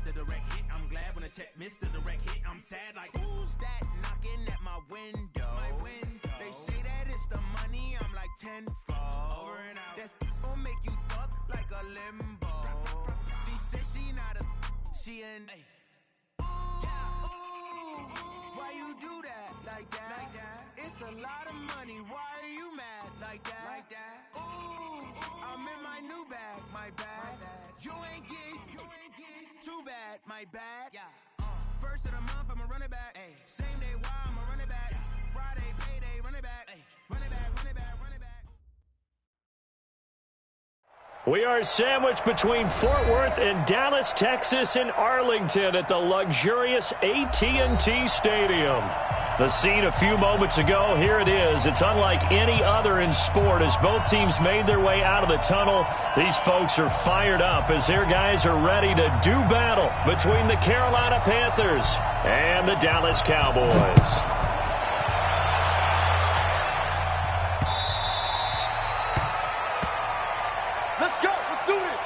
the direct hit. I'm glad when I check missed the direct hit. I'm sad like, who's that knocking at my window? They say that it's the money, I'm like tenfold. Over and out. That's gonna make you fuck like a limbo. She said she not a, she an ooh, why you do that like that? It's a lot of money, why are you mad like that? Ooh, I'm in my new bag, my bad. You ain't get too bad, my bad. First of the month, I'ma run it back. Same day, why I'ma run it back. Friday, payday, run it back. Run it back, run it back, run it back. We are sandwiched between Fort Worth and Dallas, Texas, and Arlington at the luxurious AT&T Stadium. The scene a few moments ago, here it is. It's unlike any other in sport as both teams made their way out of the tunnel. These folks are fired up as their guys are ready to do battle between the Carolina Panthers and the Dallas Cowboys. Let's go. Let's do this.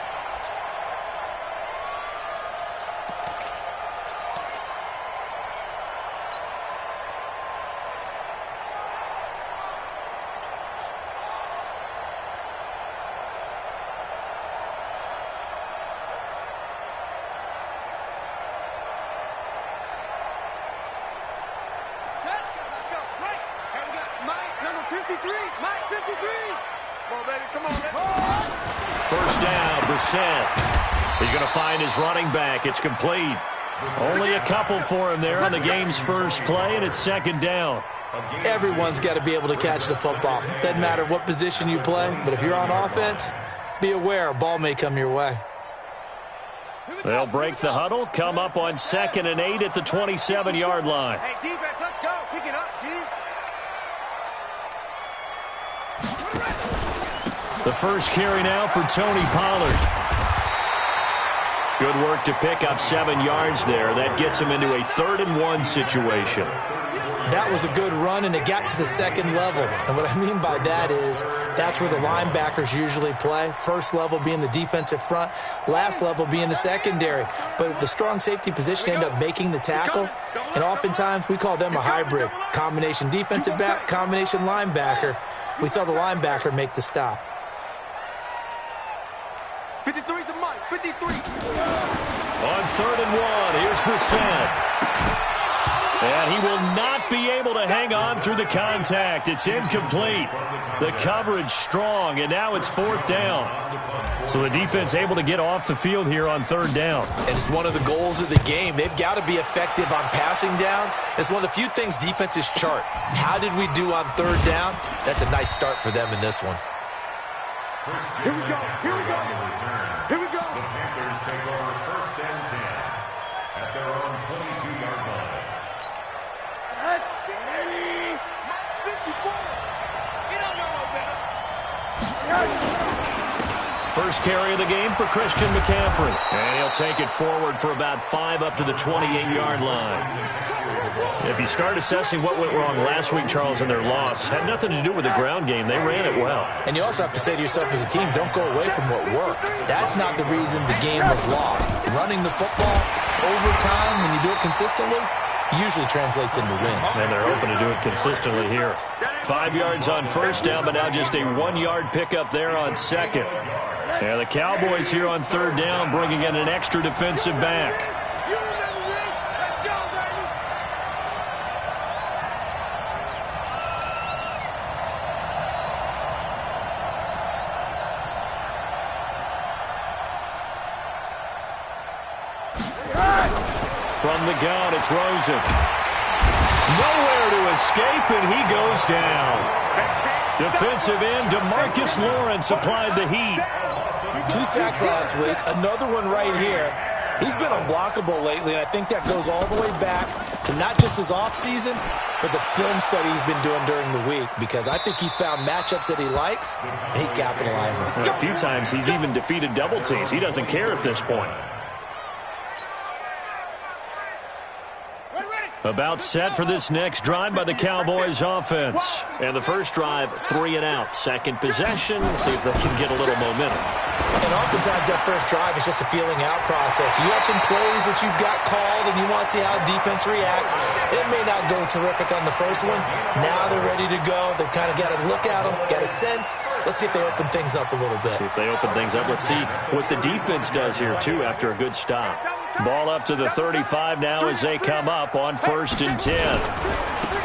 Let's go. Right. And we got Mike, number 53. Mike, 53. Come on, baby. Come on, baby. First down, Brissett. He's going to find his running back. It's complete. Only a couple for him there on the game's first play, and it's second down. Everyone's got to be able to catch the football. Doesn't matter what position you play, but if you're on offense, be aware a ball may come your way. They'll break the huddle, come up on 2nd and 8 at the 27-yard line. Hey, defense, let's go. Pick it up, D. The first carry now for Tony Pollard. Good work to pick up 7 yards there. That gets him into a 3rd and 1 situation. That was a good run, and it got to the second level. And what I mean by that is that's where the linebackers usually play. First level being the defensive front, last level being the secondary. But the strong safety position ended up making the tackle, and oftentimes we call them a hybrid. Combination defensive back, combination linebacker. We saw the linebacker make the stop. 53's the Mike, 53. On 3rd and 1, here's Brissett. And he will not be able to hang on through the contact. It's incomplete. The coverage strong, and now it's 4th down. So the defense able to get off the field here on 3rd down. And it's one of the goals of the game. They've got to be effective on passing downs. It's one of the few things defenses chart. How did we do on 3rd down? That's a nice start for them in this one. Here we go. Here we go. Here we go. The Panthers take over 1st and 10 at their own 22-yard line. That's Danny. 54. You don't know no better. First carry of the game for Christian McCaffrey. And he'll take it forward for about 5 up to the 28-yard line. If you start assessing what went wrong last week, Charles, in their loss, had nothing to do with the ground game. They ran it well. And you also have to say to yourself as a team, don't go away from what worked. That's not the reason the game was lost. Running the football over time, when you do it consistently, usually translates into wins. And they're hoping to do it consistently here. 5 yards on 1st down, but now just a 1-yard pickup there on 2nd. And the Cowboys here on 3rd down bringing in an extra defensive back. From the gun, it's Rosen. Nowhere to escape, and he goes down. Defensive end DeMarcus Lawrence applied the heat. 2 sacks last week, another one right here. He's been unblockable lately, and I think that goes all the way back to not just his offseason, but the film study he's been doing during the week, because I think he's found matchups that he likes, and he's capitalizing. And a few times he's even defeated double teams. He doesn't care at this point. About set for this next drive by the Cowboys offense. And the first drive, 3 and out. Second possession, see if they can get a little momentum. And oftentimes that first drive is just a feeling out process. You have some plays that you've got called and you want to see how defense reacts. It may not go terrific on the first one. Now they're ready to go. They've kind of got to look at them, get a sense. Let's see if they open things up a little bit. See if they open things up. Let's see what the defense does here, too, after a good stop. Ball up to the 35 now as they come up on 1st and 10.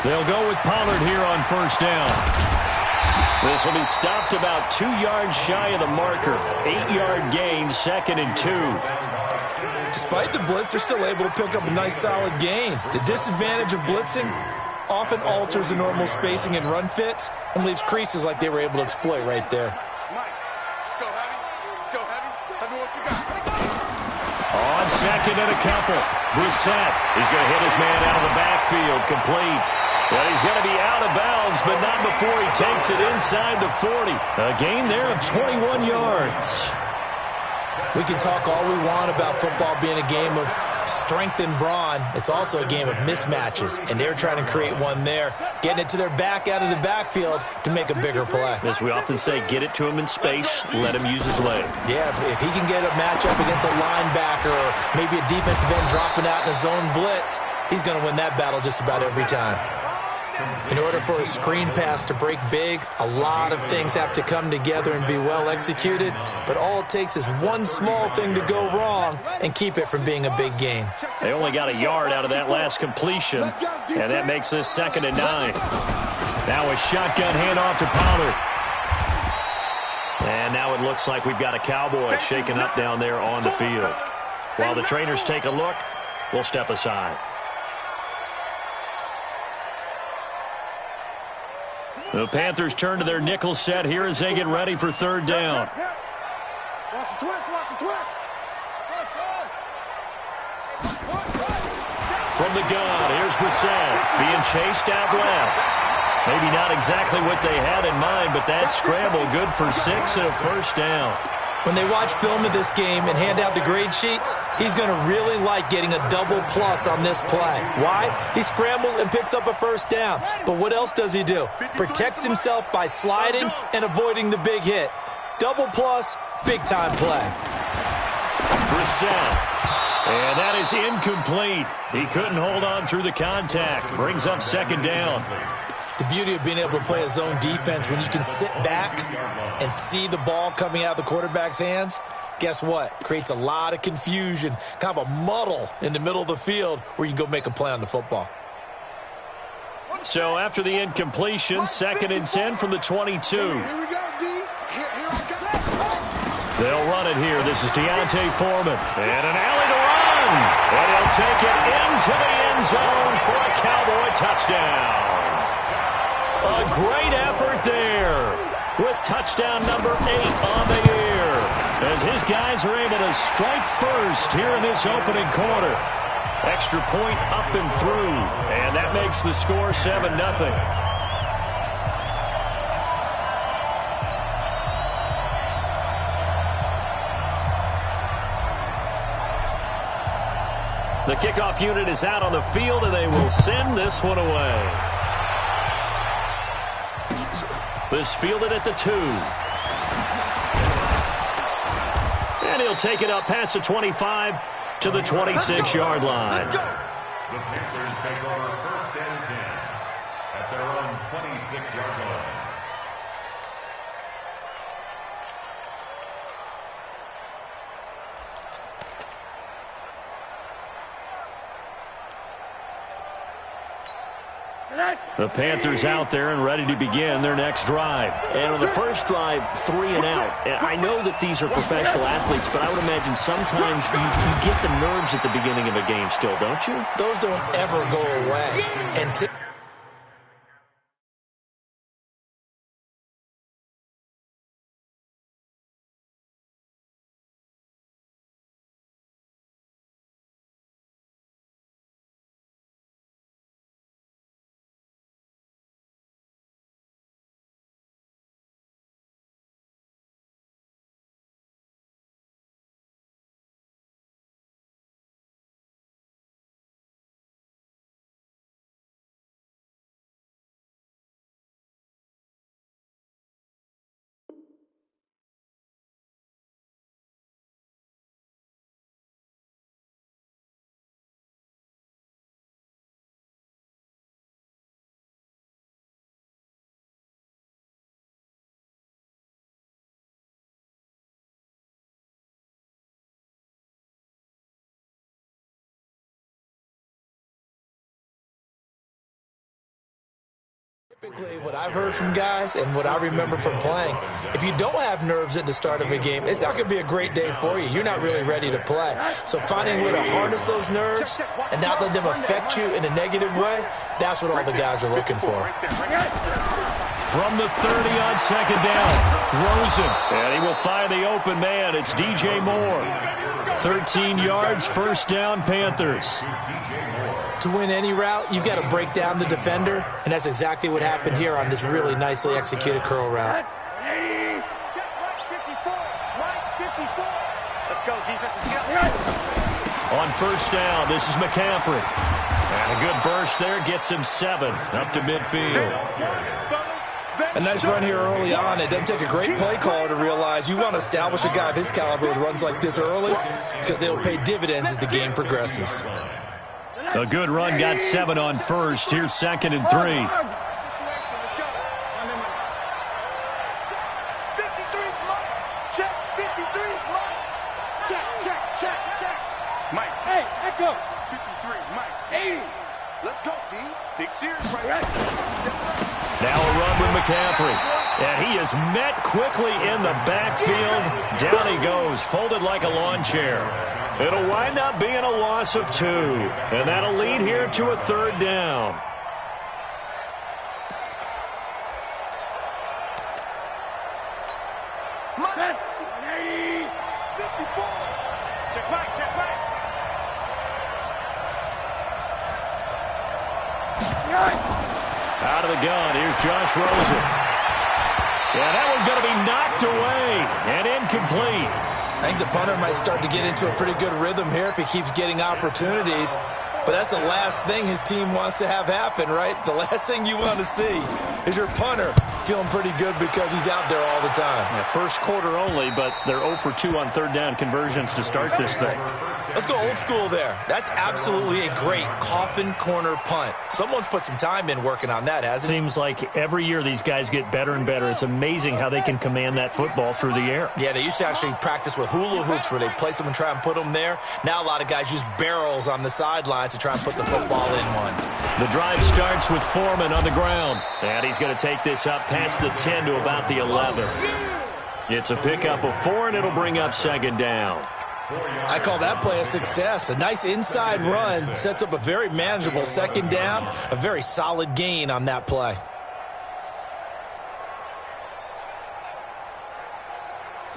They'll go with Pollard here on 1st down. This will be stopped about 2 yards shy of the marker. 8-yard gain, 2nd and 2. Despite the blitz, they're still able to pick up a nice solid gain. The disadvantage of blitzing often alters the normal spacing and run fits and leaves creases like they were able to exploit right there. Mike, let's go heavy. Let's go heavy. Tell me what you got. On 2nd and a couple. Brissett is going to hit his man out of the backfield, complete. But he's going to be out of bounds, but not before he takes it inside the 40. A gain there of 21 yards. We can talk all we want about football being a game of strength and brawn. It's also a game of mismatches, and they're trying to create one there, getting it to their back out of the backfield to make a bigger play. As we often say, get it to him in space, let him use his leg. Yeah, if he can get a matchup against a linebacker or maybe a defensive end dropping out in a zone blitz, he's going to win that battle just about every time. In order for a screen pass to break big, a lot of things have to come together and be well executed, but all it takes is one small thing to go wrong and keep it from being a big gain. They only got a yard out of that last completion, and that makes this 2nd and 9. Now a shotgun handoff to Pollard. And now it looks like we've got a Cowboy shaken up down there on the field. While the trainers take a look, we'll step aside. The Panthers turn to their nickel set here as they get ready for 3rd down. Watch the twist, watch the twist. From the gun, here's Brissett being chased out left. Maybe not exactly what they had in mind, but that scramble good for 6 and a 1st down. When they watch film of this game and hand out the grade sheets, he's going to really like getting a double plus on this play. Why? He scrambles and picks up a 1st down. But what else does he do? Protects himself by sliding and avoiding the big hit. Double plus, big-time play. Brissett. And that is incomplete. He couldn't hold on through the contact. Brings up 2nd down. The beauty of being able to play a zone defense when you can sit back and see the ball coming out of the quarterback's hands, guess what? Creates a lot of confusion, kind of a muddle in the middle of the field where you can go make a play on the football. So after the incompletion, 2nd and 10 from the 22. Here we go, D. Here I come. They'll run it here. This is Deontay Foreman. And an alley to run. And he'll take it into the end zone for a Cowboy touchdown. A great effort there with touchdown number 8 on the year as his guys are able to strike first here in this opening quarter. Extra point up and through, and that makes the score 7-0. The kickoff unit is out on the field, and they will send this one away. This fielded at the 2. And he'll take it up past the 25 to the 26-yard line. The Panthers take over 1st and 10 at their own 26-yard line. The Panthers out there and ready to begin their next drive. And on the first drive, 3 and out. And I know that these are professional athletes, but I would imagine sometimes you get the nerves at the beginning of a game still, don't you? Those don't ever go away. And Typically, what I've heard from guys and what I remember from playing, if you don't have nerves at the start of a game, it's not going to be a great day for you. You're not really ready to play. So finding a way to harness those nerves and not let them affect you in a negative way, that's what all the guys are looking for. From the 30 on second down, Rosen, and he will find the open man. It's DJ Moore. 13 yards, first down, Panthers. To win any route, you've got to break down the defender, and that's exactly what happened here on this really nicely executed curl route. Let's go, defense. Let's go. On first down, this is McCaffrey. And a good burst there gets him 7 up to midfield. A nice run here early on. It doesn't take a great play caller to realize you want to establish a guy of his caliber with runs like this early because they'll pay dividends as the game progresses. A good run got 7 on first. Here's second and 3. Mike. Hey, let go. 53, Mike. 80. Let's go, D. Big series right now a run with McCaffrey. And he is met quickly in the backfield. Down he goes, folded like a lawn chair. It'll wind up being a loss of 2. And that'll lead here to a third down. Out of the gun, here's Josh Rosen. Yeah, that one's going to be knocked away and incomplete. I think the punter might start to get into a pretty good rhythm here if he keeps getting opportunities. But that's the last thing his team wants to have happen, right? The last thing you want to see is your punter feeling pretty good because he's out there all the time. Yeah, first quarter only, but they're 0 for 2 on third down conversions to start this thing. Let's go old school there. That's absolutely a great coffin corner punt. Someone's put some time in working on that, hasn't it? Seems like every year these guys get better and better. It's amazing how they can command that football through the air. Yeah, they used to actually practice with hula hoops where they place them and try and put them there. Now a lot of guys use barrels on the sidelines to try and put the football in one. The drive starts with Foreman on the ground. And he's going to take this up past the 10 to about the 11. It's a pickup of 4, and it'll bring up second down. I call that play a success. A nice inside run sets up a very manageable second down, a very solid gain on that play.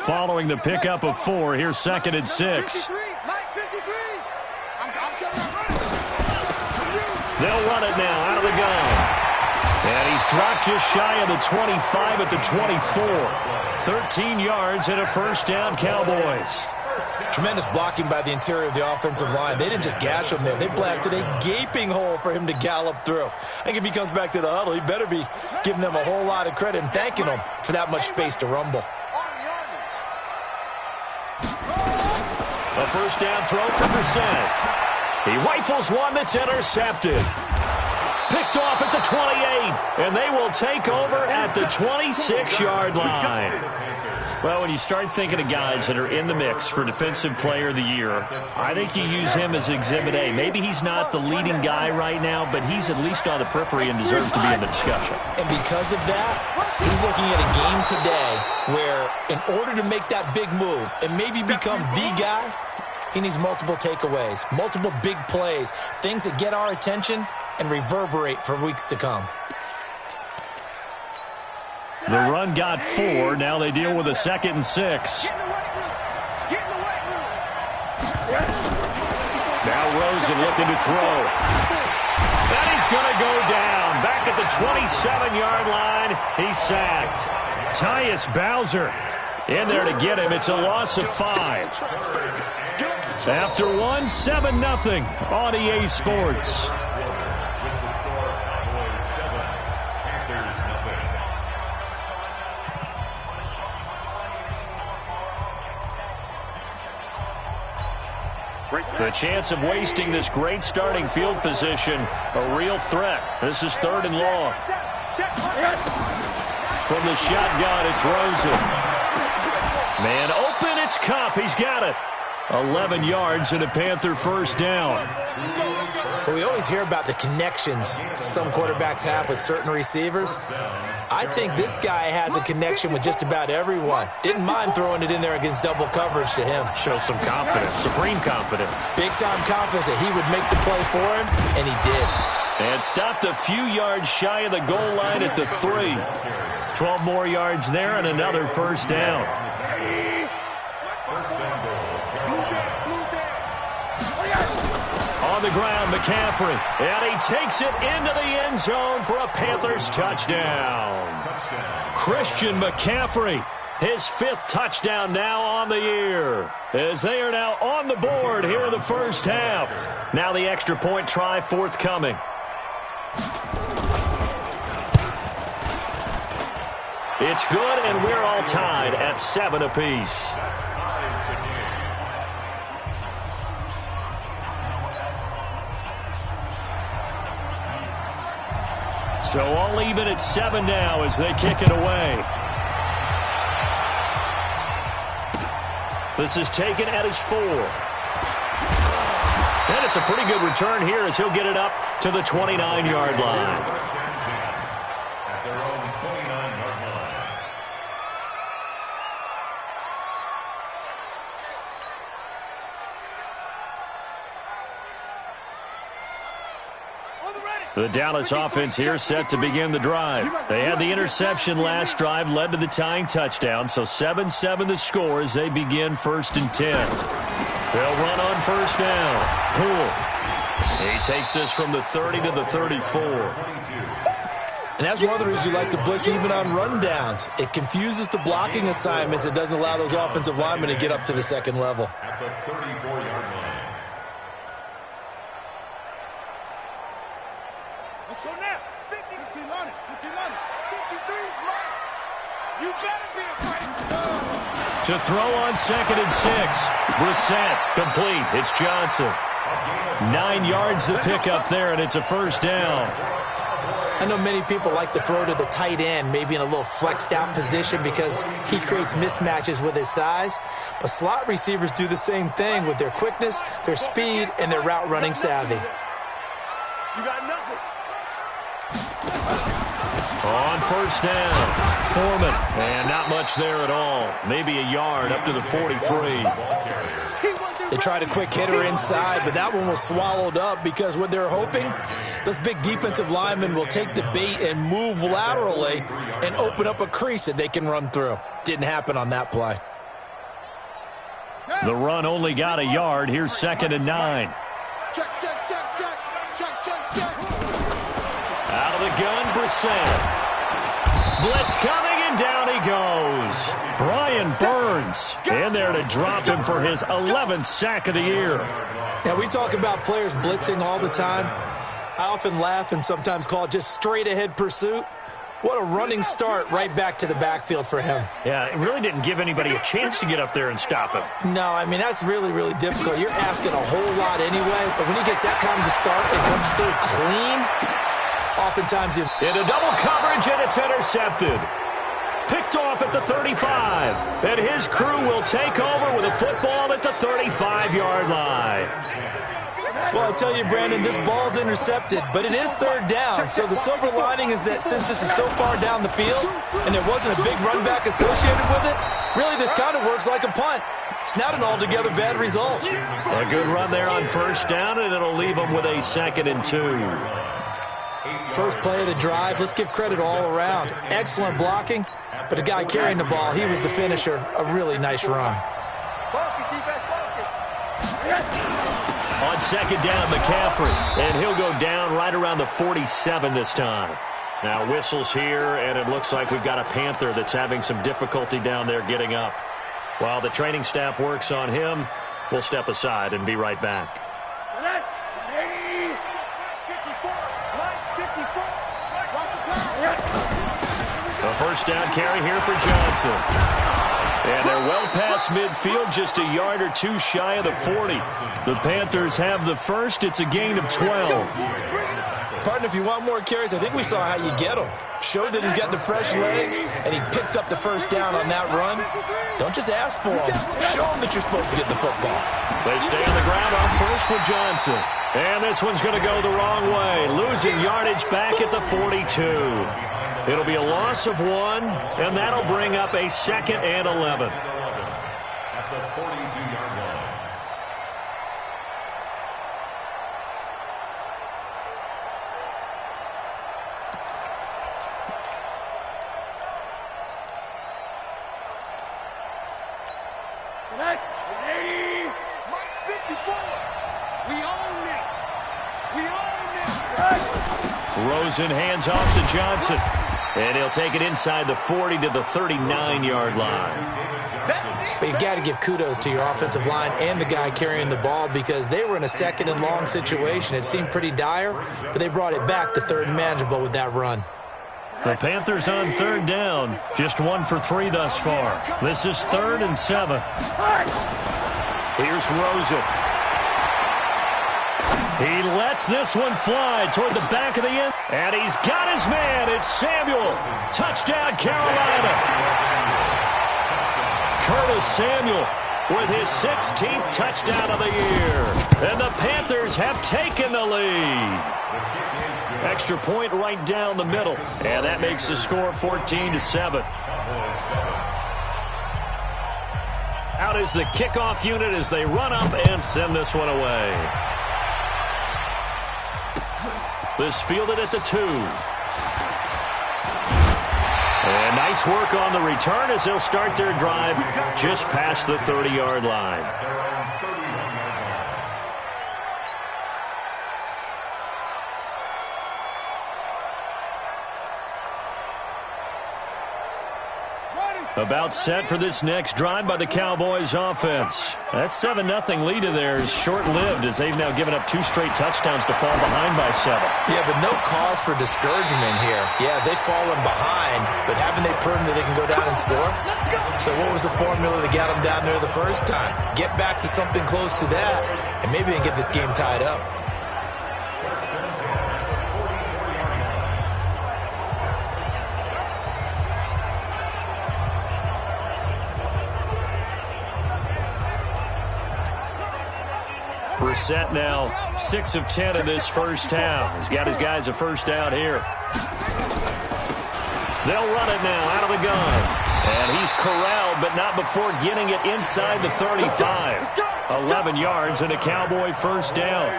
Following the pickup of 4, here's second and 6. They'll run it now out of the gun. And he's dropped just shy of the 25 at the 24. 13 yards and a first down, Cowboys. Tremendous blocking by the interior of the offensive line. They didn't just gash him there. They blasted a gaping hole for him to gallop through. I think if he comes back to the huddle, he better be giving them a whole lot of credit and thanking them for that much space to rumble. A first down throw for Brissett. He rifles one that's intercepted. Picked off at the 28, and they will take over at the 26-yard line. Well, when you start thinking of guys that are in the mix for Defensive Player of the Year, I think you use him as Exhibit A. Maybe he's not the leading guy right now, but he's at least on the periphery and deserves to be in the discussion. And because of that, he's looking at a game today where in order to make that big move and maybe become the guy, he needs multiple takeaways, multiple big plays, things that get our attention and reverberate for weeks to come. The run got 4. Now they deal with a second and 6. Now Rosen looking to throw. And he's going to go down. Back at the 27-yard line. He's sacked. Tyus Bowser in there to get him. It's a loss of 5. After 1, 7-0 on EA Sports. The chance of wasting this great starting field position, a real threat. This is 3rd and long. From the shotgun, it's Rosen. Man open, it's Cup. He's got it. 11 yards and a Panther first down. Well, we always hear about the connections some quarterbacks have with certain receivers. I think this guy has a connection with just about everyone. Didn't mind throwing it in there against double coverage to him. Shows some confidence, supreme confidence. Big-time confidence that he would make the play for him, and he did. And stopped a few yards shy of the goal line at the 3. 12 more yards there and another first down. On the ground, McCaffrey. And he takes it into the end zone for a Panthers touchdown. Christian McCaffrey, his 5th touchdown now on the year, as they are now on the board here in the first half. Now the extra point try forthcoming. It's good, and we're all tied at 7 apiece. So all even at 7 now as they kick it away. This is taken at his 4. And it's a pretty good return here as he'll get it up to the 29-yard line. At their own 29-yard line. The Dallas offense here set to begin the drive. They had the interception last drive, led to the tying touchdown, so 7-7 the score as they begin 1st and 10. They'll run on first down. Poole. He takes this from the 30 to the 34. And that's one of the reasons you like to blitz even on rundowns. It confuses the blocking assignments. It doesn't allow those offensive linemen to get up to the second level. At the 34-yard line. So now, 50 on it, 53 smart. You gotta be a fighter. To throw on 2nd and 6. Brissett complete. It's Johnson. 9 yards to pick up there, and it's a first down. I know many people like to throw to the tight end, maybe in a little flexed out position because he creates mismatches with his size. But slot receivers do the same thing with their quickness, their speed, and their route running savvy. You got nothing. On first down, Foreman, and not much there at all. Maybe a yard up to the 43. They tried a quick hitter inside, but that one was swallowed up because what they're hoping, those big defensive linemen will take the bait and move laterally and open up a crease that they can run through. Didn't happen on that play. The run only got a yard. Here's 2nd and 9. Check. Out of the gun, Brissett. Blitz coming, and down he goes. Brian Burns in there to drop him for his 11th sack of the year. Now, we talk about players blitzing all the time. I often laugh and sometimes call it just straight-ahead pursuit. What a running start right back to the backfield for him. Yeah, it really didn't give anybody a chance to get up there and stop him. No, I mean, that's really, really difficult. You're asking a whole lot anyway, but when he gets that kind of a start and comes through clean, oftentimes into double coverage, and it's intercepted. Picked off at the 35. And his crew will take over with a football at the 35-yard line. Well, I tell you, Brandon, this ball's intercepted, but it is 3rd down. So the silver lining is that since this is so far down the field and there wasn't a big run back associated with it, really this kind of works like a punt. It's not an altogether bad result. A good run there on first down, and it'll leave them with a 2nd and 2. First play of the drive, let's give credit all around. Excellent blocking, but the guy carrying the ball, he was the finisher. A really nice run. Focus, defense, focus. On 2nd down, McCaffrey, and he'll go down right around the 47 this time. Now whistles here, and it looks like we've got a Panther that's having some difficulty down there getting up. While the training staff works on him, we'll step aside and be right back. A first down carry here for Johnson. And they're well past midfield, just a yard or 2 shy of the 40. The Panthers have the first. It's a gain of 12. Partner, if you want more carries, I think we saw how you get them. Showed that he's got the fresh legs, and he picked up the first down on that run. Don't just ask for them. Show them that you're supposed to get the football. They stay on the ground on first with Johnson. And this one's going to go the wrong way. Losing yardage back at the 42. It'll be a loss of 1, and that'll bring up a 2nd and 11. At the 42-yard line. Mike 54. We own it. We own it. Rosen hands off to Johnson. And he'll take it inside the 40 to the 39-yard line. But you've got to give kudos to your offensive line and the guy carrying the ball because they were in a 2nd and long situation. It seemed pretty dire, but they brought it back to 3rd and manageable with that run. The Panthers on 3rd down. Just 1 for 3 thus far. This is 3rd and 7. Here's Rosen. He lets this one fly toward the back of the end. And he's got his man. It's Samuel. Touchdown, Carolina. Curtis Samuel with his 16th touchdown of the year. And the Panthers have taken the lead. Extra point right down the middle. And that makes the score 14-7. Out is the kickoff unit as they run up and send this one away. This fielded at the 2. And nice work on the return as they'll start their drive just past the 30-yard line. About set for this next drive by the Cowboys offense. That 7-0 lead of theirs short-lived as they've now given up 2 straight touchdowns to fall behind by 7. Yeah, but no cause for discouragement here. Yeah, they've fallen behind, but haven't they proven that they can go down and score? So what was the formula that got them down there the first time? Get back to something close to that, and maybe they can get this game tied up. Brissett now 6 of 10 in this first half. He's got his guys a first down here. They'll run it now out of the gun. And he's corralled, but not before getting it inside the 35. 11 yards and a Cowboy first down.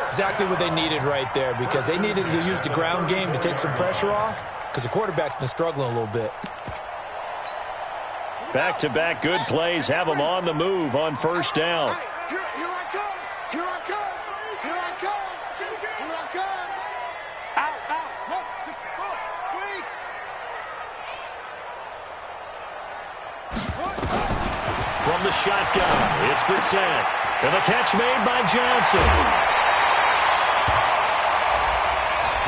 Exactly what they needed right there because they needed to use the ground game to take some pressure off because the quarterback's been struggling a little bit. Back-to-back good plays have them on the move on first down. Here I come. Here I come. Here I come. Here I come. Out, out. Look, 6 foot. From the shotgun, it's Brissett. And the catch made by Johnson.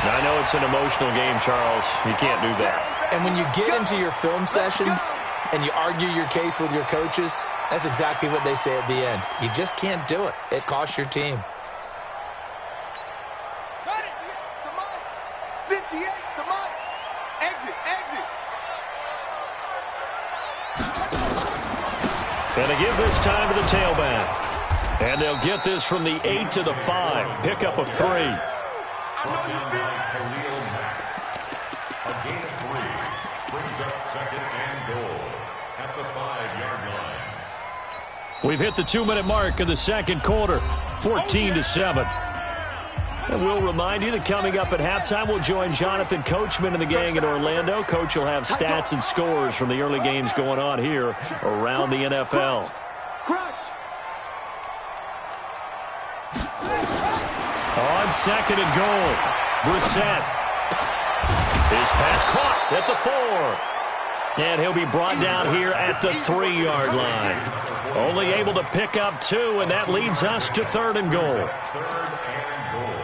Now, I know it's an emotional game, Charles. You can't do that. And when you get into your film sessions and you argue your case with your coaches, that's exactly what they say at the end. You just can't do it. It costs your team. Got it. The money. 58. The money. Exit. Exit. And they give this time to the tailback. And they'll get this from the 8 to the 5. Pickup of 3. Brought down by Khalil Mack. A gain of 3 brings up 2nd and goal at the 5-yard line. We've hit the 2-minute mark of the second quarter, 14-7. And we'll remind you that coming up at halftime, we'll join Jonathan Coachman and the gang in Orlando. Coach will have stats and scores from the early games going on here around the NFL. On 2nd and goal, Brissett. His pass caught at the 4. And he'll be brought down here at the 3-yard line. Only able to pick up 2, and that leads us to 3rd and goal. 3rd and goal.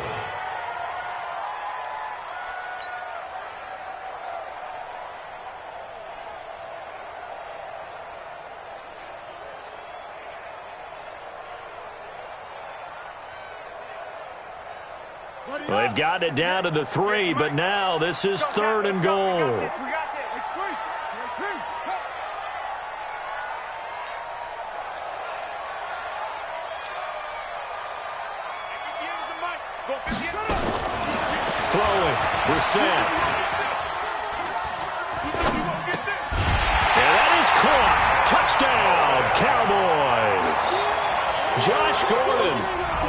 Well, they've got it down to the 3, but now this is 3rd and goal. Throwing, Brissett. And that is caught. Touchdown, Cowboys. Josh Gordon,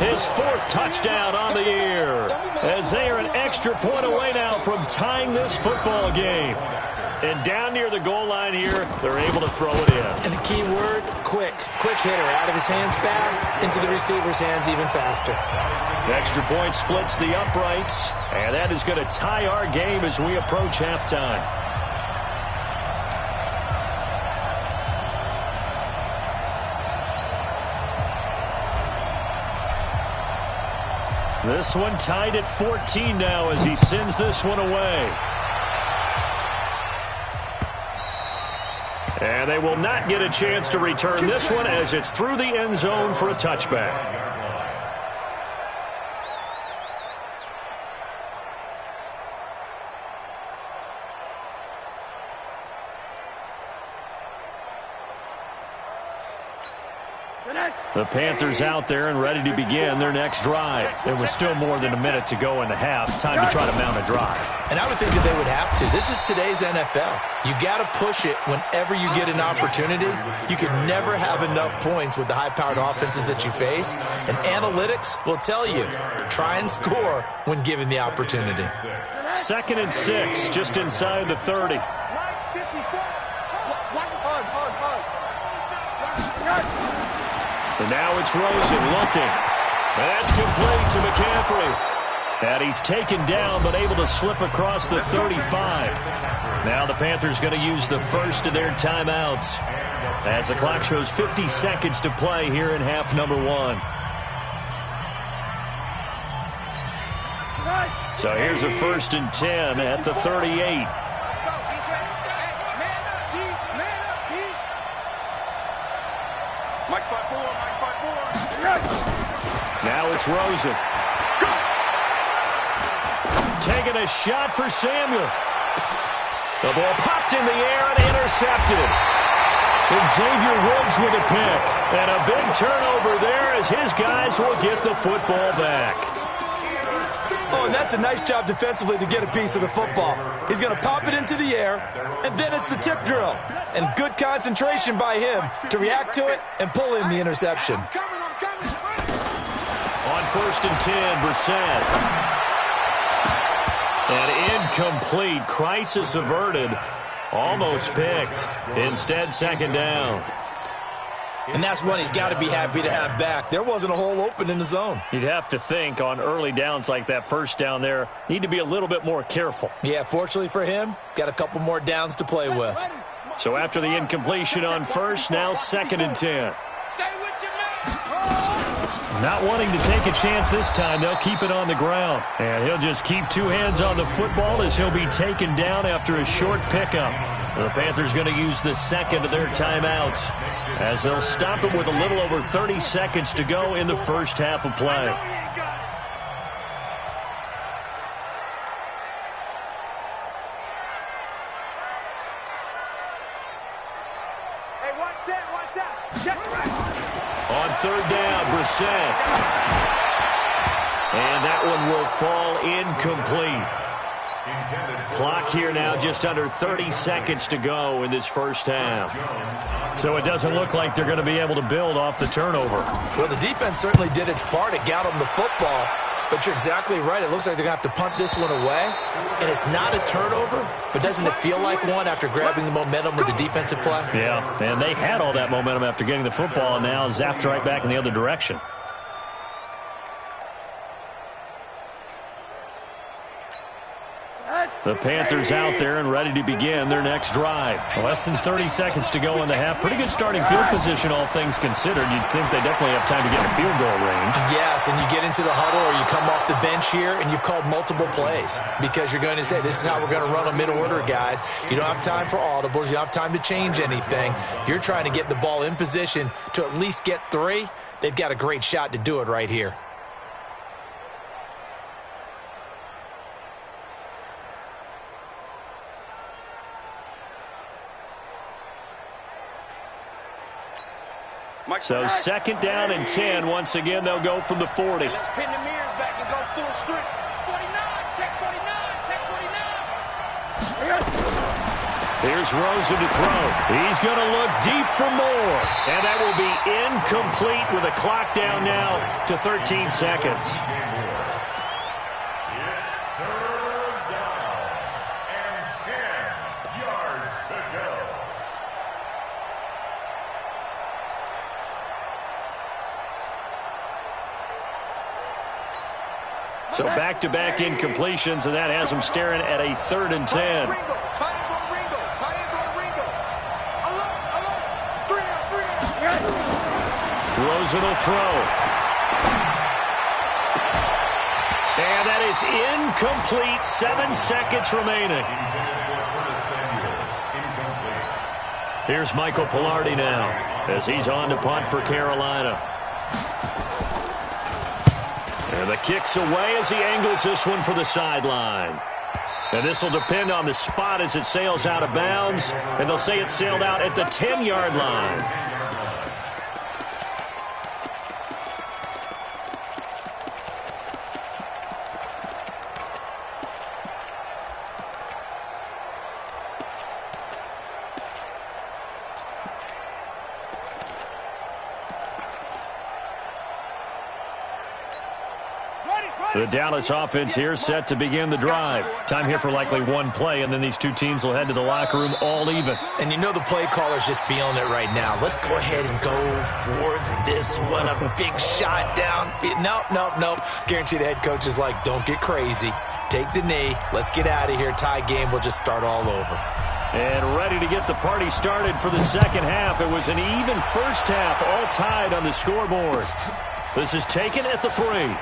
his 4th touchdown on the year, as they are an extra point away now from tying this football game. And down near the goal line here, they're able to throw it in. And the key word, quick. Quick hitter. Out of his hands fast, into the receiver's hands even faster. The extra point splits the uprights, and that is going to tie our game as we approach halftime. This one tied at 14 now as he sends this one away. And they will not get a chance to return this one as it's through the end zone for a touchback. The Panthers out there and ready to begin their next drive. There was still more than a minute to go in the half. Time to try to mount a drive. And I would think that they would have to. This is today's NFL. You got to push it whenever you get an opportunity. You can never have enough points with the high-powered offenses that you face. And analytics will tell you, try and score when given the opportunity. 2nd and 6, just inside the 30. And now it's Rosen looking. That's complete to McCaffrey. And he's taken down but able to slip across the 35. Now the Panthers going to use the first of their timeouts as the clock shows 50 seconds to play here in half number 1. So here's a 1st and 10 at the 38. Now it's Rosen. Taking a shot for Samuel. The ball popped in the air and intercepted. And Xavier Woods with a pick. And a big turnover there as his guys will get the football back. Oh, and that's a nice job defensively to get a piece of the football. He's going to pop it into the air, and then it's the tip drill. And good concentration by him to react to it and pull in the interception. On 1st and 10, Brissett. And incomplete. Crisis averted. Almost picked. Instead, 2nd down. And that's one he's got to be happy to have back. There wasn't a hole open in the zone. You'd have to think on early downs like that 1st down there, need to be a little bit more careful. Yeah, fortunately for him, got a couple more downs to play with. So after the incompletion on 1st, now 2nd and 10. Not wanting to take a chance this time, they'll keep it on the ground. And he'll just keep 2 hands on the football as he'll be taken down after a short pickup. The Panthers going to use the 2nd of their timeouts as they'll stop it with a little over 30 seconds to go in the first half of play. On 3rd down, Brissett. And that one will fall incomplete. Clock here now just under 30 seconds to go in this first half. So it doesn't look like they're going to be able to build off the turnover. Well, the defense certainly did its part. It got them the football. But you're exactly right. It looks like they're going to have to punt this one away. And it's not a turnover, but doesn't it feel like one after grabbing the momentum with the defensive play? Yeah, and they had all that momentum after getting the football and now zapped right back in the other direction. The Panthers out there and ready to begin their next drive. Less than 30 seconds to go in the half. Pretty good starting field position, all things considered. You'd think they definitely have time to get in a field goal range. Yes, and you get into the huddle or you come off the bench here and you've called multiple plays because you're going to say, this is how we're going to run them in order, guys. You don't have time for audibles. You don't have time to change anything. You're trying to get the ball in position to at least get 3. They've got a great shot to do it right here. So second down and 10. Once again, they'll go from the 40. Let's pin the mirrors back and go full strength. 49, check 49, check 49. Here's Rosen to throw. He's going to look deep for more. And that will be incomplete with a clock down now to 13 seconds. So back-to-back incompletions, and that has them staring at a 3rd and 10. Rosen will throw. And that is incomplete. 7 seconds remaining. Here's Michael Pilardi now as he's on to punt for Carolina. And the kick's away as he angles this one for the sideline. And this will depend on the spot as it sails out of bounds. And they'll say it sailed out at the 10-yard line. The Dallas offense here set to begin the drive. Time here for likely one play, and then these two teams will head to the locker room all even. And you know the play caller's just feeling it right now. Let's go ahead and go for this one. A big shot down. Nope. Guaranteed the head coach is like, don't get crazy. Take the knee. Let's get out of here. Tie game. We'll just start all over. And ready to get the party started for the second half. It was an even first half, all tied on the scoreboard. This is taken at the 3.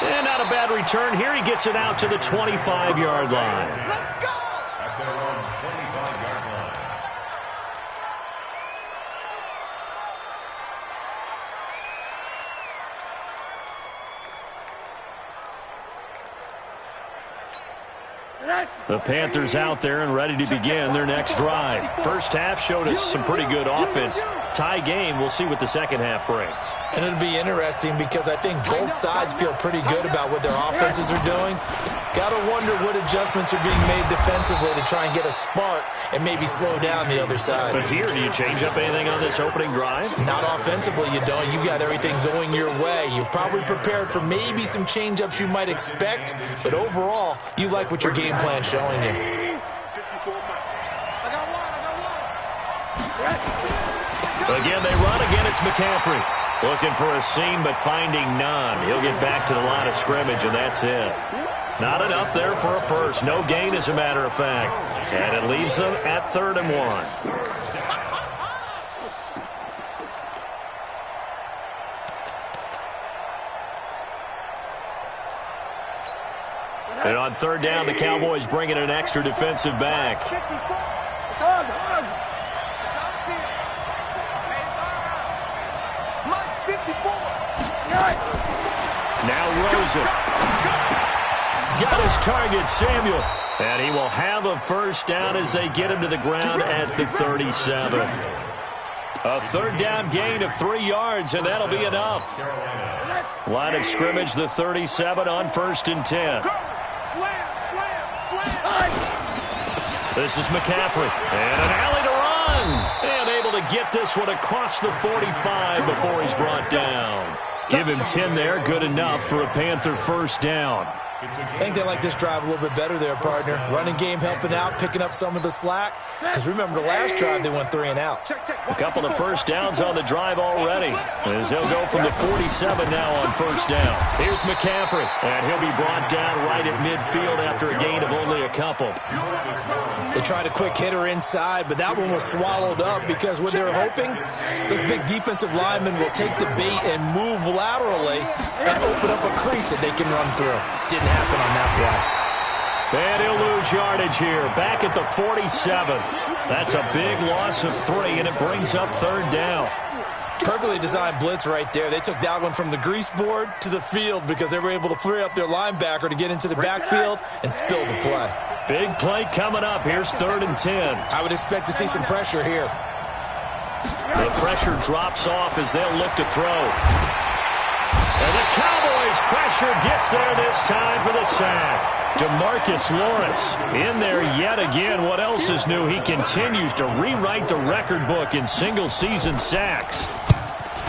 And not a bad return here. He gets it out to the 25-yard line. Let's go! At their own 25-yard line. The Panthers out there and ready to begin their next drive. First half showed us some pretty good offense. Tie game, we'll see what the second half brings. And it'll be interesting because I think both sides feel pretty good about what their offenses are doing. Got to wonder what adjustments are being made defensively to try and get a spark and maybe slow down the other side. But here, do you change up anything on this opening drive? Not offensively, you don't. You got everything going your way. You've probably prepared for maybe some change-ups you might expect, but overall, you like what your game plan's showing you. Again, they run. Again, it's McCaffrey. Looking for a seam, but finding none. He'll get back to the line of scrimmage, and that's it. Not enough there for a first. No gain, as a matter of fact. And it leaves them at 3rd and 1. And on 3rd down, the Cowboys bring in an extra defensive back. Now Rosen. Got his target, Samuel. And he will have a first down as they get him to the ground at the 37. A 3rd down gain of 3 yards, and that'll be enough. Line of scrimmage, the 37 on 1st and 10. This is McCaffrey. And an alley to run. And able to get this one across the 45 before he's brought down. Give him 10 there. Good enough for a Panther first down. I think they like this drive a little bit better there, partner. Running game helping out, picking up some of the slack. Because remember, the last drive they went 3 and out. A couple of first downs on the drive already. As they'll go from the 47 now on first down. Here's McCaffrey. And he'll be brought down right at midfield after a gain of only a couple. They tried a quick hitter inside, but that one was swallowed up because what they're hoping, those big defensive linemen will take the bait and move laterally and open up a crease that they can run through. Didn't happen on that play. And he'll lose yardage here. Back at the 47. That's a big loss of 3, and it brings up 3rd down. Perfectly designed blitz right there. They took that one from the grease board to the field because they were able to free up their linebacker to get into the backfield and spill the play. Big play coming up. Here's 3rd and 10. I would expect to see some pressure here. The pressure drops off as they'll look to throw. And the Cowboys pressure gets there this time for the sack. DeMarcus Lawrence in there yet again. What else is new? He continues to rewrite the record book in single-season sacks.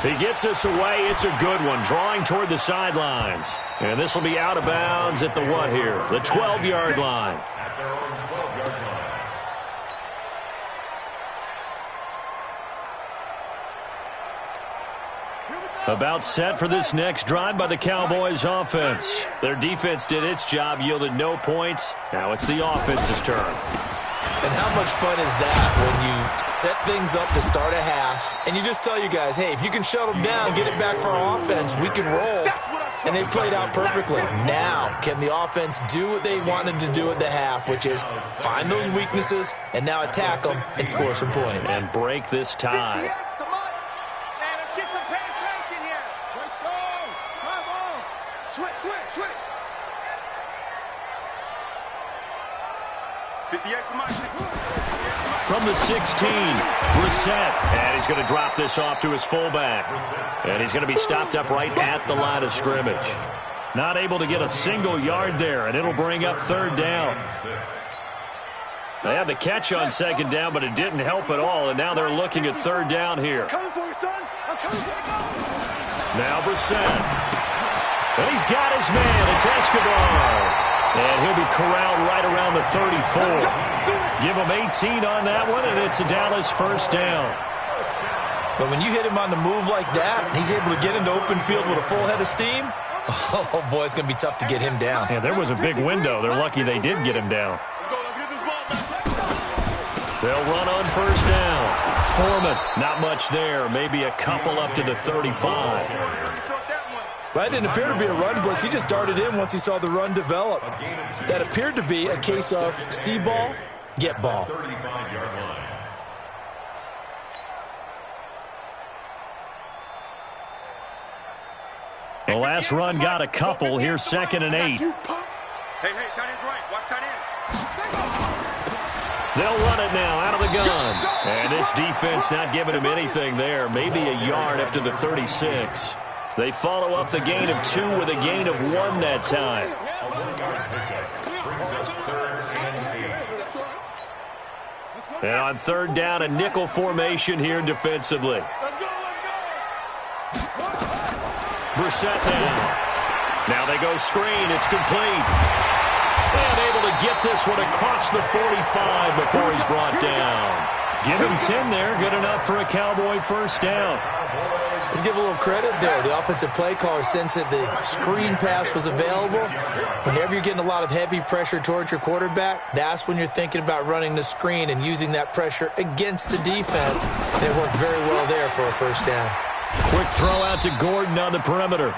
He gets us away. It's a good one, drawing toward the sidelines. And this will be out of bounds at the what here? The 12-yard line. At their own 12-yard line. About set for this next drive by the Cowboys offense. Their defense did its job, yielded no points. Now it's the offense's turn. And how much fun is that when you set things up to start a half, and you just tell you guys, hey, if you can shut them down, get it back for our offense, we can roll. And they played out perfectly. Now, can the offense do what they wanted to do at the half, which is find those weaknesses and now attack them and score some points. And break this tie. From the 16, Brissett. And he's going to drop this off to his fullback. And he's going to be stopped up right at the line of scrimmage. Not able to get a single yard there, and it'll bring up third down. They had the catch on second down, but it didn't help at all, and now they're looking at third down here. Now Brissett. And he's got his man. It's Escobar. And he'll be corralled right around the 34. Give him 18 on that one, and it's a Dallas first down. But when you hit him on the move like that, and he's able to get into open field with a full head of steam, oh, boy, it's going to be tough to get him down. Yeah, there was a big window. They're lucky they did get him down. They'll run on first down. Foreman, not much there. Maybe a couple up to the 35. That didn't appear to be a run blitz. He just darted in once he saw the run develop. That appeared to be a case of see ball, get ball. 35-yard line. The last run got a couple. Here's 2nd and 8. Hey, tight end's right. Watch tight end. They'll run it now out of the gun. And this defense not giving him anything there. Maybe a yard up to the 36. They follow up the gain of 2 with a gain of 1 that time. A 1-yard pickup brings us 3rd and 8. And on third down, a nickel formation here defensively. Brissett now. Now they go screen. It's complete. And able to get this one across the 45 before he's brought down. Give him 10 there. Good enough for a Cowboy first down. Let's give a little credit there. The offensive play caller sensed that the screen pass was available. Whenever you're getting a lot of heavy pressure towards your quarterback, that's when you're thinking about running the screen and using that pressure against the defense. And it worked very well there for a first down. Quick throw out to Gordon on the perimeter.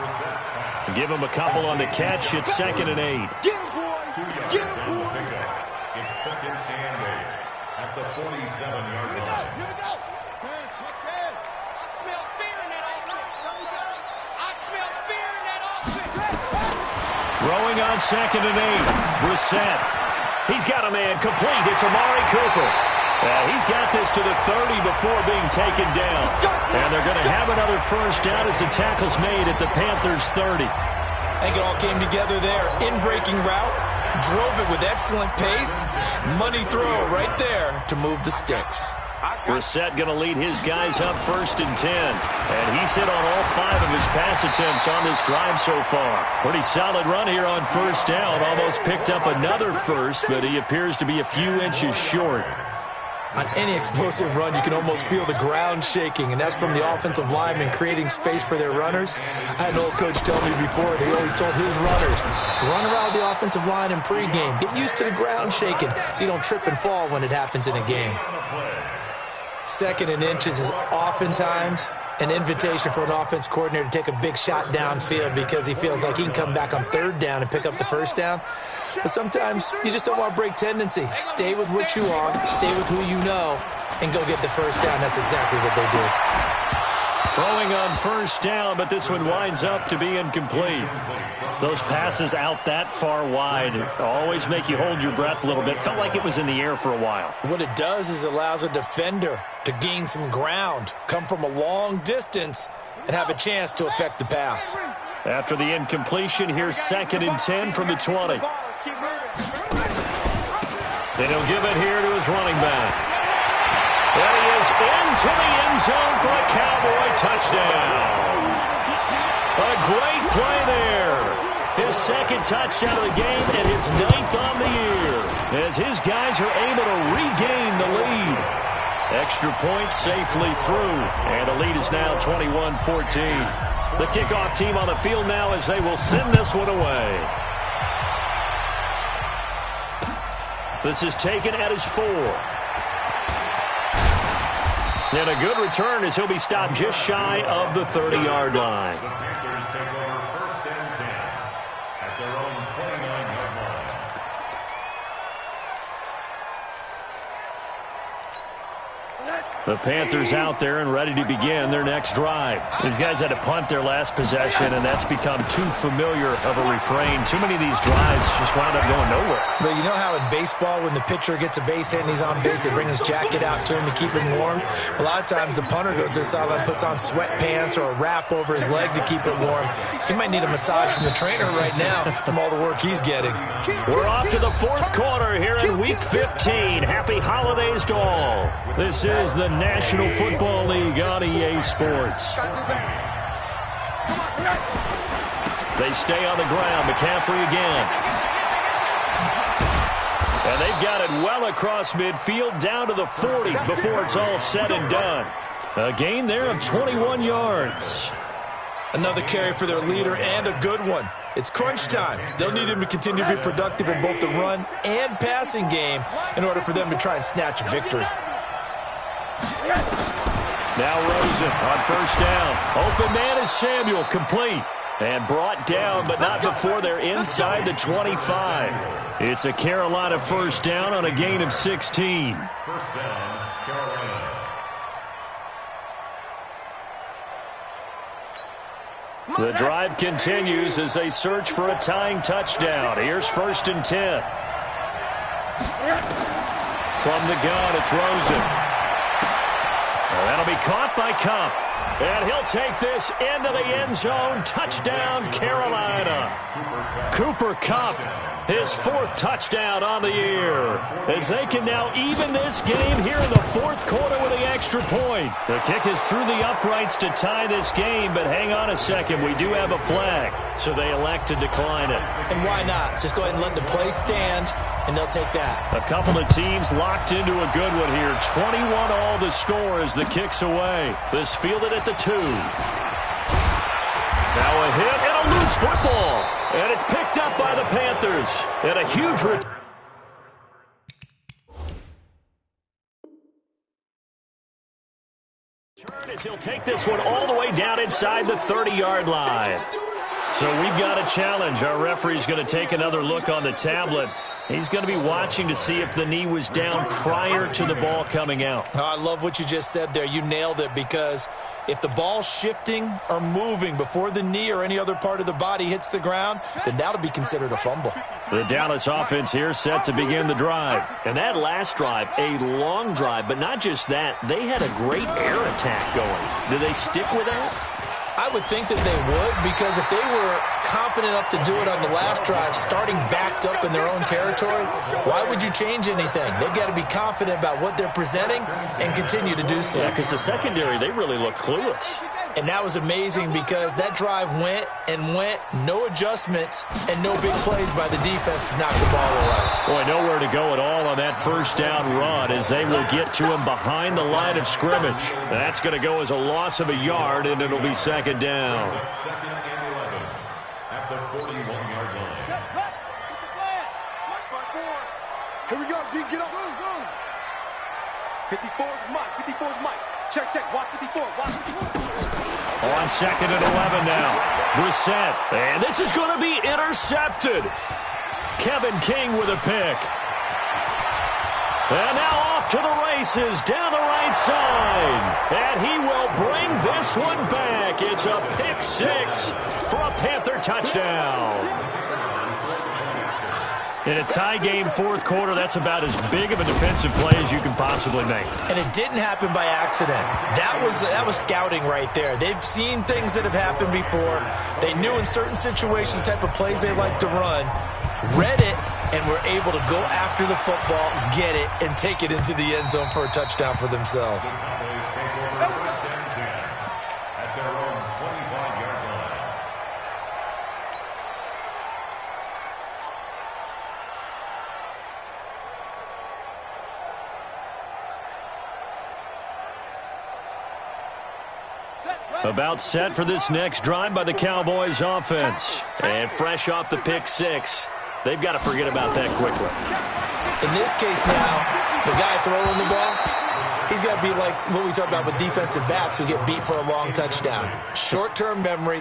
Give him a couple on the catch. It's 2nd and 8. Get him, boy. 2 yards on the pickup. It's 2nd and 8 at the 47-yard line. Here we go. I smell fear in that offense. I smell fear in that offense. Throwing on 2nd and 8. Brissett. He's got a man complete. It's Amari Cooper. He's got this to the 30 before being taken down. And they're going to have another first down as the tackle's made at the Panthers 30. I think it all came together there. In-breaking route. Drove it with excellent pace. Money throw right there to move the sticks. Brissett going to lead his guys up 1st and 10. And he's hit on all 5 of his pass attempts on this drive so far. Pretty solid run here on first down. Almost picked up another first, but he appears to be a few inches short. On any explosive run, you can almost feel the ground shaking, and that's from the offensive linemen creating space for their runners. I had an old coach tell me before, he always told his runners, run around the offensive line in pregame. Get used to the ground shaking so you don't trip and fall when it happens in a game. 2nd and inches is oftentimes an invitation for an offense coordinator to take a big shot downfield because he feels like he can come back on third down and pick up the first down. But sometimes you just don't want to break tendency. Stay with what you are, stay with who you know, and go get the first down. That's exactly what they did. Throwing on first down, but this one winds up to be incomplete. Those passes out that far wide always make you hold your breath a little bit. Felt like it was in the air for a while. What it does is it allows a defender to gain some ground, come from a long distance, and have a chance to affect the pass. After the incompletion, here's 2nd and 10 from the 20. Then he'll give it here to his running back. There he is into the end zone for a Cowboy touchdown. A great play there. His 2nd touchdown of the game and his 9th on the year, as his guys are able to regain the lead. Extra point safely through, and the lead is now 21-14. The kickoff team on the field now as they will send this one away. This is taken at his 4. And a good return as he'll be stopped just shy of the 30-yard line. The Panthers take over 1st and 10 at their own 29-yard line. The Panthers out there and ready to begin their next drive. These guys had to punt their last possession, and that's become too familiar of a refrain. Too many of these drives just wound up going nowhere. But you know how in baseball, when the pitcher gets a base hit and he's on base, they bring his jacket out to him to keep him warm? A lot of times the punter goes to the sideline, puts on sweatpants or a wrap over his leg to keep it warm. He might need a massage from the trainer right now from all the work he's getting. We're off to the 4th quarter here in Week 15. Happy holidays to all. This is the National Football League on EA Sports. They stay on the ground. McCaffrey again. And they've got it well across midfield down to the 40 before it's all said and done. A gain there of 21 yards. Another carry for their leader and a good one. It's crunch time. They'll need him to continue to be productive in both the run and passing game in order for them to try and snatch a victory. Now Rosen on first down. Open man is Samuel, complete. And brought down, but not before they're inside the 25. It's a Carolina first down on a gain of 16. First down, Carolina. The drive continues as they search for a tying touchdown. Here's 1st and 10. From the gun, it's Rosen. That'll be caught by Kupp. And he'll take this into the end zone. Touchdown, Carolina. Cooper Kupp, his 4th touchdown on the year. As they can now even this game here in the 4th quarter with the extra point. The kick is through the uprights to tie this game, but hang on a second. We do have a flag, so they elect to decline it. And why not? Just go ahead and let the play stand, and they'll take that. A couple of teams locked into a good one here. 21-all the score as the kick's away. This fielded at the 2. Now a hit and a loose football. And it's picked up by the Panthers. And a huge return. As he'll take this one all the way down inside the 30-yard line. So we've got a challenge. Our referee's going to take another look on the tablet. He's going to be watching to see if the knee was down prior to the ball coming out. Oh, I love what you just said there. You nailed it, because if the ball's shifting or moving before the knee or any other part of the body hits the ground, then that'll be considered a fumble. The Dallas offense here set to begin the drive. And that last drive, a long drive, but not just that. They had a great air attack going. Do they stick with that? I would think that they would, because if they were competent enough to do it on the last drive, starting backed up in their own territory, why would you change anything? They've got to be confident about what they're presenting and continue to do so. Yeah, because the secondary, they really look clueless. And that was amazing, because that drive went and went, no adjustments, and no big plays by the defense to knock the ball away. Boy, nowhere to go at all on that first down run, as they will get to him behind the line of scrimmage. That's going to go as a loss of a yard, and it'll be 2nd down. 2nd and 11 at the 41-yard line. Here we go, G, get up. Go. 54's Mike, 54's Mike. Check, watch 54, watch 54. On 2nd and 11 now. Brissett. And this is going to be intercepted. Kevin King with a pick. And now off to the races down the right side. And he will bring this one back. It's a pick six for a Panther touchdown. In a tie game fourth quarter, that's about as big of a defensive play as you can possibly make. And it didn't happen by accident. That was scouting right there. They've seen things that have happened before. They knew in certain situations the type of plays they like to run, read it, and were able to go after the football, get it, and take it into the end zone for a touchdown for themselves. About set for this next drive by the Cowboys offense. And fresh off the pick six, they've got to forget about that quickly. In this case now, the guy throwing the ball, he's got to be like what we talk about with defensive backs who get beat for a long touchdown. Short-term memory,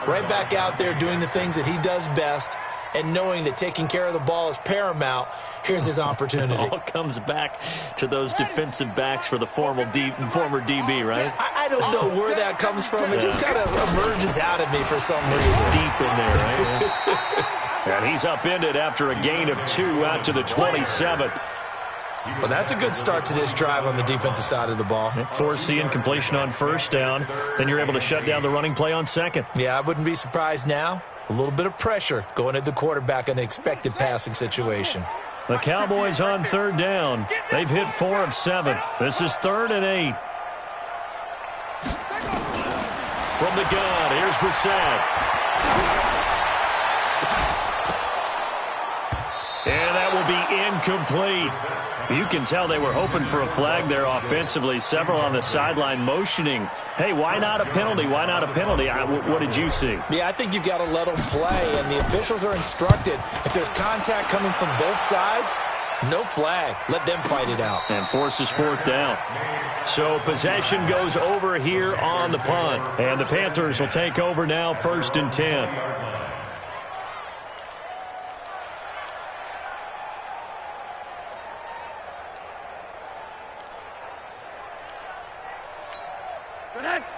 right back out there doing the things that he does best, and knowing that taking care of the ball is paramount. Here's his opportunity. It all comes back to those defensive backs for the former DB, right? I don't know where that comes from. It just kind of emerges out of me for some reason. Deep in there, right? And he's upended after a gain of 2 out to the 27th. Well, that's a good start to this drive on the defensive side of the ball. Force the incompletion on first down. Then you're able to shut down the running play on second. Yeah, I wouldn't be surprised now. A little bit of pressure going at the quarterback in an expected passing situation. The Cowboys on third down. They've hit 4 of 7. This is 3rd and 8. From the gun, here's Brissett. And that will be incomplete. You can tell they were hoping for a flag there offensively. Several on the sideline motioning, hey, why not a penalty? Why not a penalty? What did you see? Yeah, I think you've got to let them play, and the officials are instructed. If there's contact coming from both sides, no flag. Let them fight it out. And forces 4th down. So possession goes over here on the punt. And the Panthers will take over now, 1st and 10.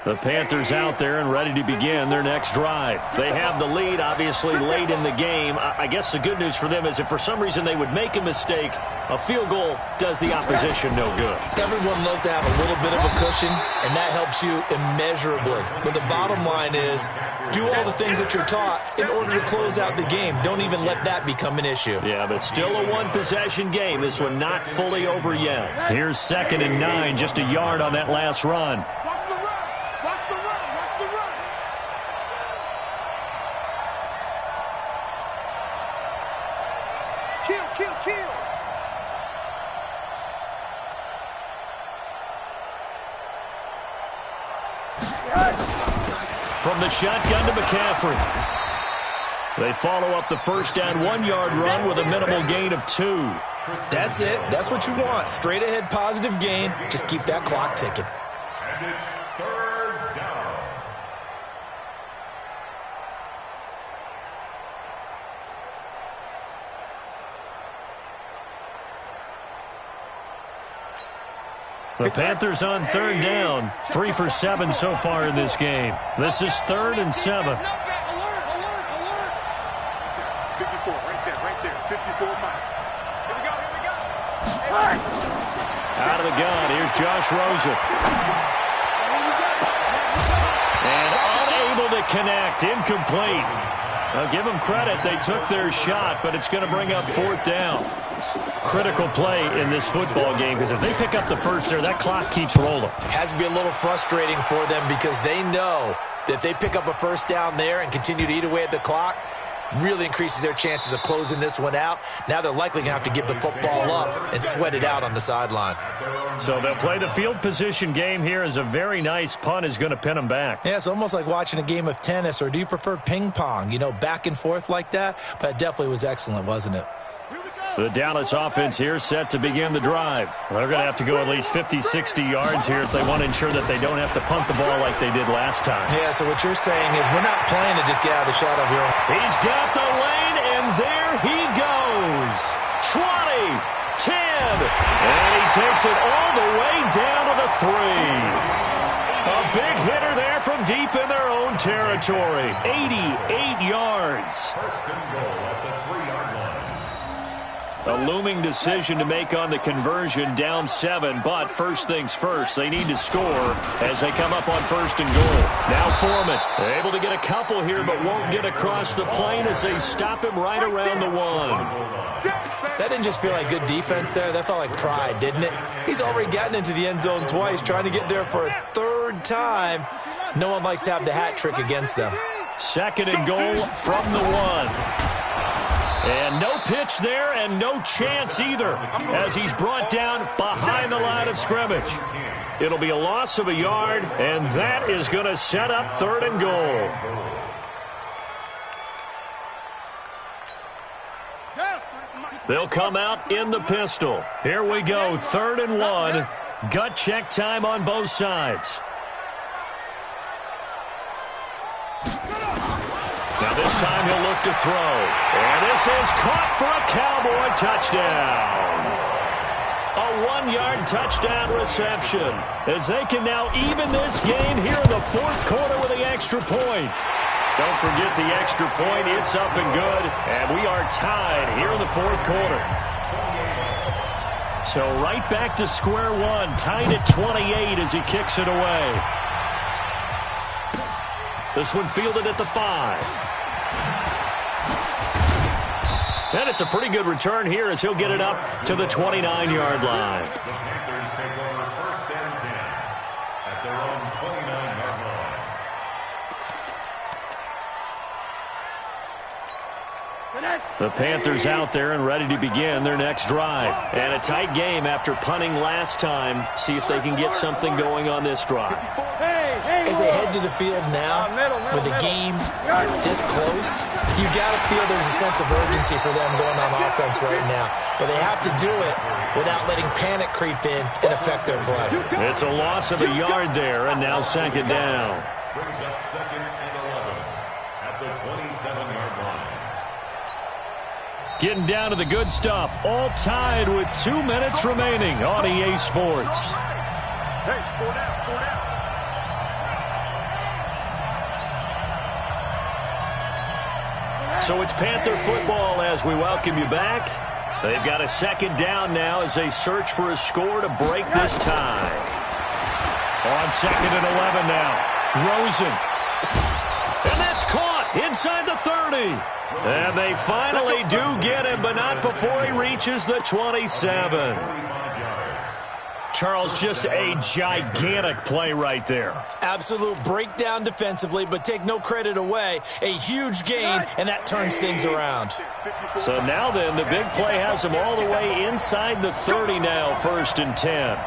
The Panthers out there and ready to begin their next drive. They have the lead, obviously, late in the game. I guess the good news for them is if for some reason they would make a mistake, a field goal does the opposition no good. Everyone loves to have a little bit of a cushion, and that helps you immeasurably. But the bottom line is, do all the things that you're taught in order to close out the game. Don't even let that become an issue. Yeah, but still a one-possession game. This one not fully over yet. Here's 2nd and 9, just a yard on that last run. From the shotgun to McCaffrey. They follow up the first down 1-yard run with a minimal gain of 2. That's it. That's what you want. Straight ahead positive gain. Just keep that clock ticking. And it's 3rd down. The Panthers on 3rd down. 3 for 7 so far in this game. This is 3rd and 7. Alert, alert, alert. 54, right there. 54 miles. Here we go. Out of the gun, here's Josh Rosen. And unable to connect, incomplete. Now give them credit, they took their shot, but it's going to bring up 4th down. Critical play in this football game because if they pick up the first there, that clock keeps rolling. Has to be a little frustrating for them because they know that they pick up a first down there and continue to eat away at the clock, really increases their chances of closing this one out. Now they're likely going to have to give the football up and sweat it out on the sideline. So they'll play the field position game here as a very nice punt is going to pin them back. Yeah, it's almost like watching a game of tennis, or do you prefer ping pong? You know, back and forth like that? But it definitely was excellent, wasn't it? The Dallas offense here set to begin the drive. They're going to have to go at least 50, 60 yards here if they want to ensure that they don't have to punt the ball like they did last time. Yeah, so what you're saying is we're not playing to just get out of the shadow here. He's got the lane, and there he goes. 20, 10, and he takes it all the way down to the 3. A big hitter there from deep in their own territory. 88 yards. First and goal at the 3-yard line. A looming decision to make on the conversion, down 7, but first things first, they need to score as they come up on first and goal. Now Foreman, able to get a couple here, but won't get across the plane as they stop him right around the 1. That didn't just feel like good defense there. That felt like pride, didn't it? He's already gotten into the end zone twice, trying to get there for a third time. No one likes to have the hat trick against them. Second and goal from the 1. And no pitch there and no chance either as he's brought down behind the line of scrimmage. It'll be a loss of a yard, and that is going to set up third and goal. They'll come out in the pistol. Here we go, third and 1. Gut check time on both sides. Now this time he'll look to throw. And this is caught for a Cowboy touchdown. A 1-yard touchdown reception as they can now even this game here in the fourth quarter with the extra point. Don't forget the extra point. It's up and good. And we are tied here in the fourth quarter. So right back to square one. Tied at 28 as he kicks it away. This one fielded at the 5. And it's a pretty good return here as he'll get it up to the 29-yard line. The Panthers take over first and 10 at their own 29-yard line. The Panthers out there and ready to begin their next drive. And a tight game after punting last time. See if they can get something going on this drive. As they head to the field now, with the game this close, you got to feel there's a sense of urgency for them going on offense right now. But they have to do it without letting panic creep in and affect their play. It's a loss of a yard there, and now second down. Brings up second and 11 at the 27-yard line. Getting down to the good stuff, all tied with 2 minutes remaining on EA Sports. Hey, 4 down, 4 down. So it's Panther football as we welcome you back. They've got a second down now as they search for a score to break this tie. On second and 11 now. Rosen. And that's caught inside the 30. And they finally do get him, but not before he reaches the 27. Charles, just a gigantic play right there. Absolute breakdown defensively, but take no credit away. A huge gain, and that turns things around. So now then, the big play has him all the way inside the 30 now, first and 10.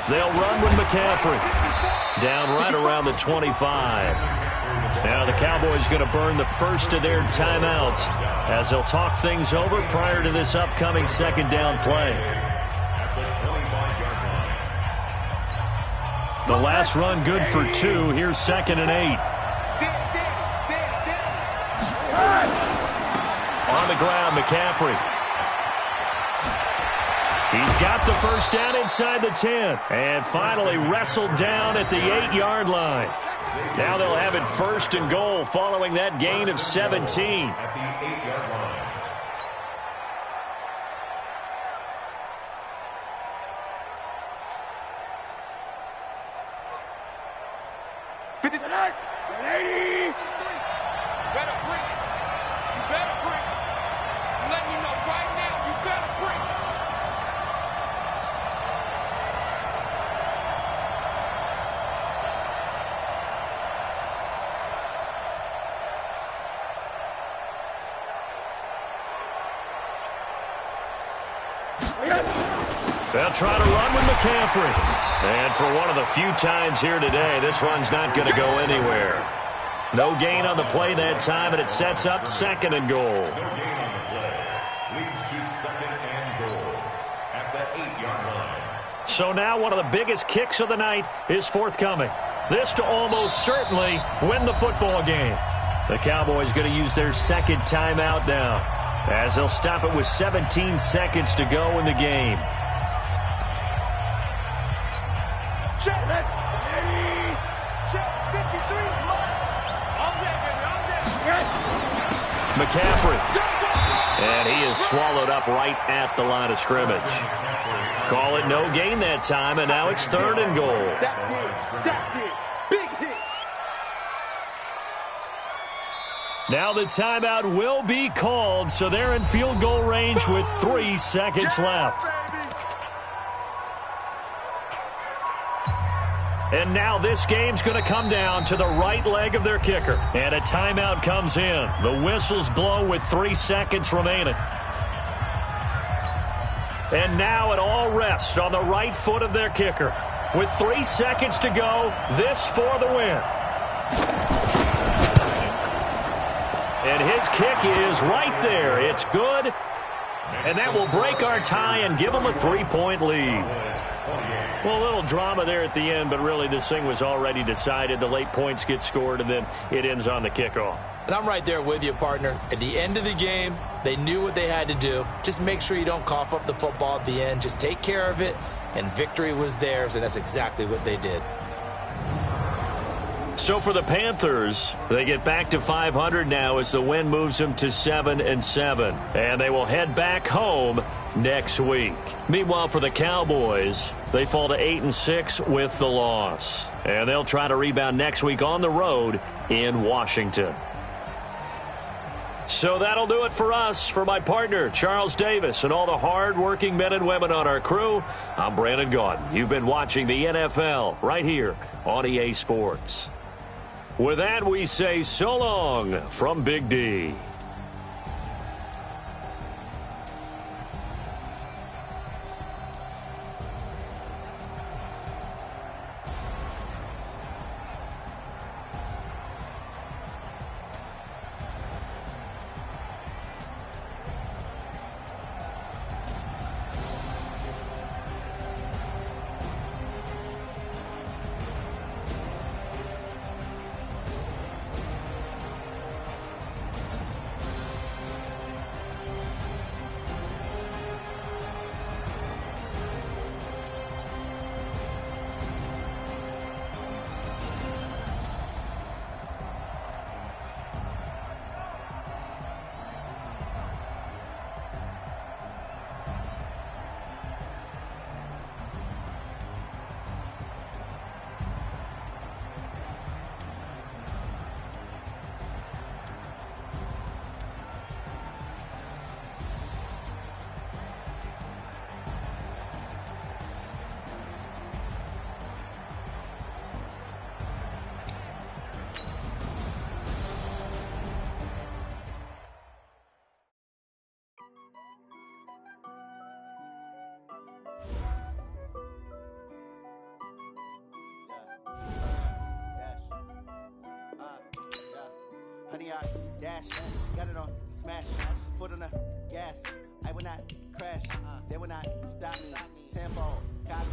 They'll run with McCaffrey. Down right around the 25. Now the Cowboys going to burn the first of their timeouts as they'll talk things over prior to this upcoming second down play. The last run good for 2. Here's second and 8. On the ground, McCaffrey. He's got the first down inside the 10. And finally wrestled down at the 8-yard line. Now they'll have it first and goal following that gain of 17. At the 8-yard line. They'll try to run with McCaffrey. And for one of the few times here today, this run's not going to go anywhere. No gain on the play that time, and it sets up second and goal. No gain on the play. Leads to second and goal at the 8-yard line. So now one of the biggest kicks of the night is forthcoming. This to almost certainly win the football game. The Cowboys going to use their second timeout now. as they'll stop it with 17 seconds to go in the game. Check. Ready. Check. 53. McCaffrey. And he is swallowed up right at the line of scrimmage. Call it no gain that time, and now it's 3rd and goal. That's it. Big hit. Now the timeout will be called, so they're in field goal range with 3 seconds left. And now this game's going to come down to the right leg of their kicker. And a timeout comes in. The whistles blow with 3 seconds remaining. And now it all rests on the right foot of their kicker. With 3 seconds to go, this for the win. And his kick is right there. It's good. And that will break our tie and give them a 3-point lead. Well, a little drama there at the end, but really this thing was already decided. The late points get scored, and then it ends on the kickoff. And I'm right there with you, partner. At the end of the game, they knew what they had to do. Just make sure you don't cough up the football at the end. Just take care of it, and victory was theirs, and that's exactly what they did. So for the Panthers, they get back to 500 now as the win moves them to 7-7. And they will head back home next week. Meanwhile, for the Cowboys, they fall to 8-6 with the loss. And they'll try to rebound next week on the road in Washington. So that'll do it for us. For my partner, Charles Davis, and all the hard-working men and women on our crew, I'm Brandon Gaudin. You've been watching the NFL right here on EA Sports. With that, we say so long from Big D. Honey, I dash, got it on smash, foot on the gas. I will not crash, they will not stop me. Tenfold, copy,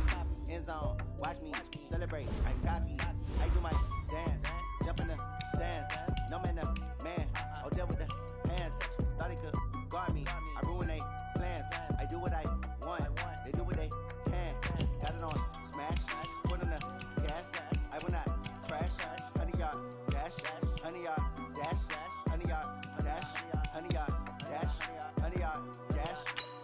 end zone, watch me celebrate. I'm cocky, I do my dance, jump in the stands. No man, man, oh, there with the hands. Thought they could guard me, I ruin they plans. I do what I want, they do what they can. Got it on smash, foot on the gas. I will not crash, honey, y'all dash, honey, y'all dash, honey, y'all dash, honey, y'all dash, honey, y'all dash,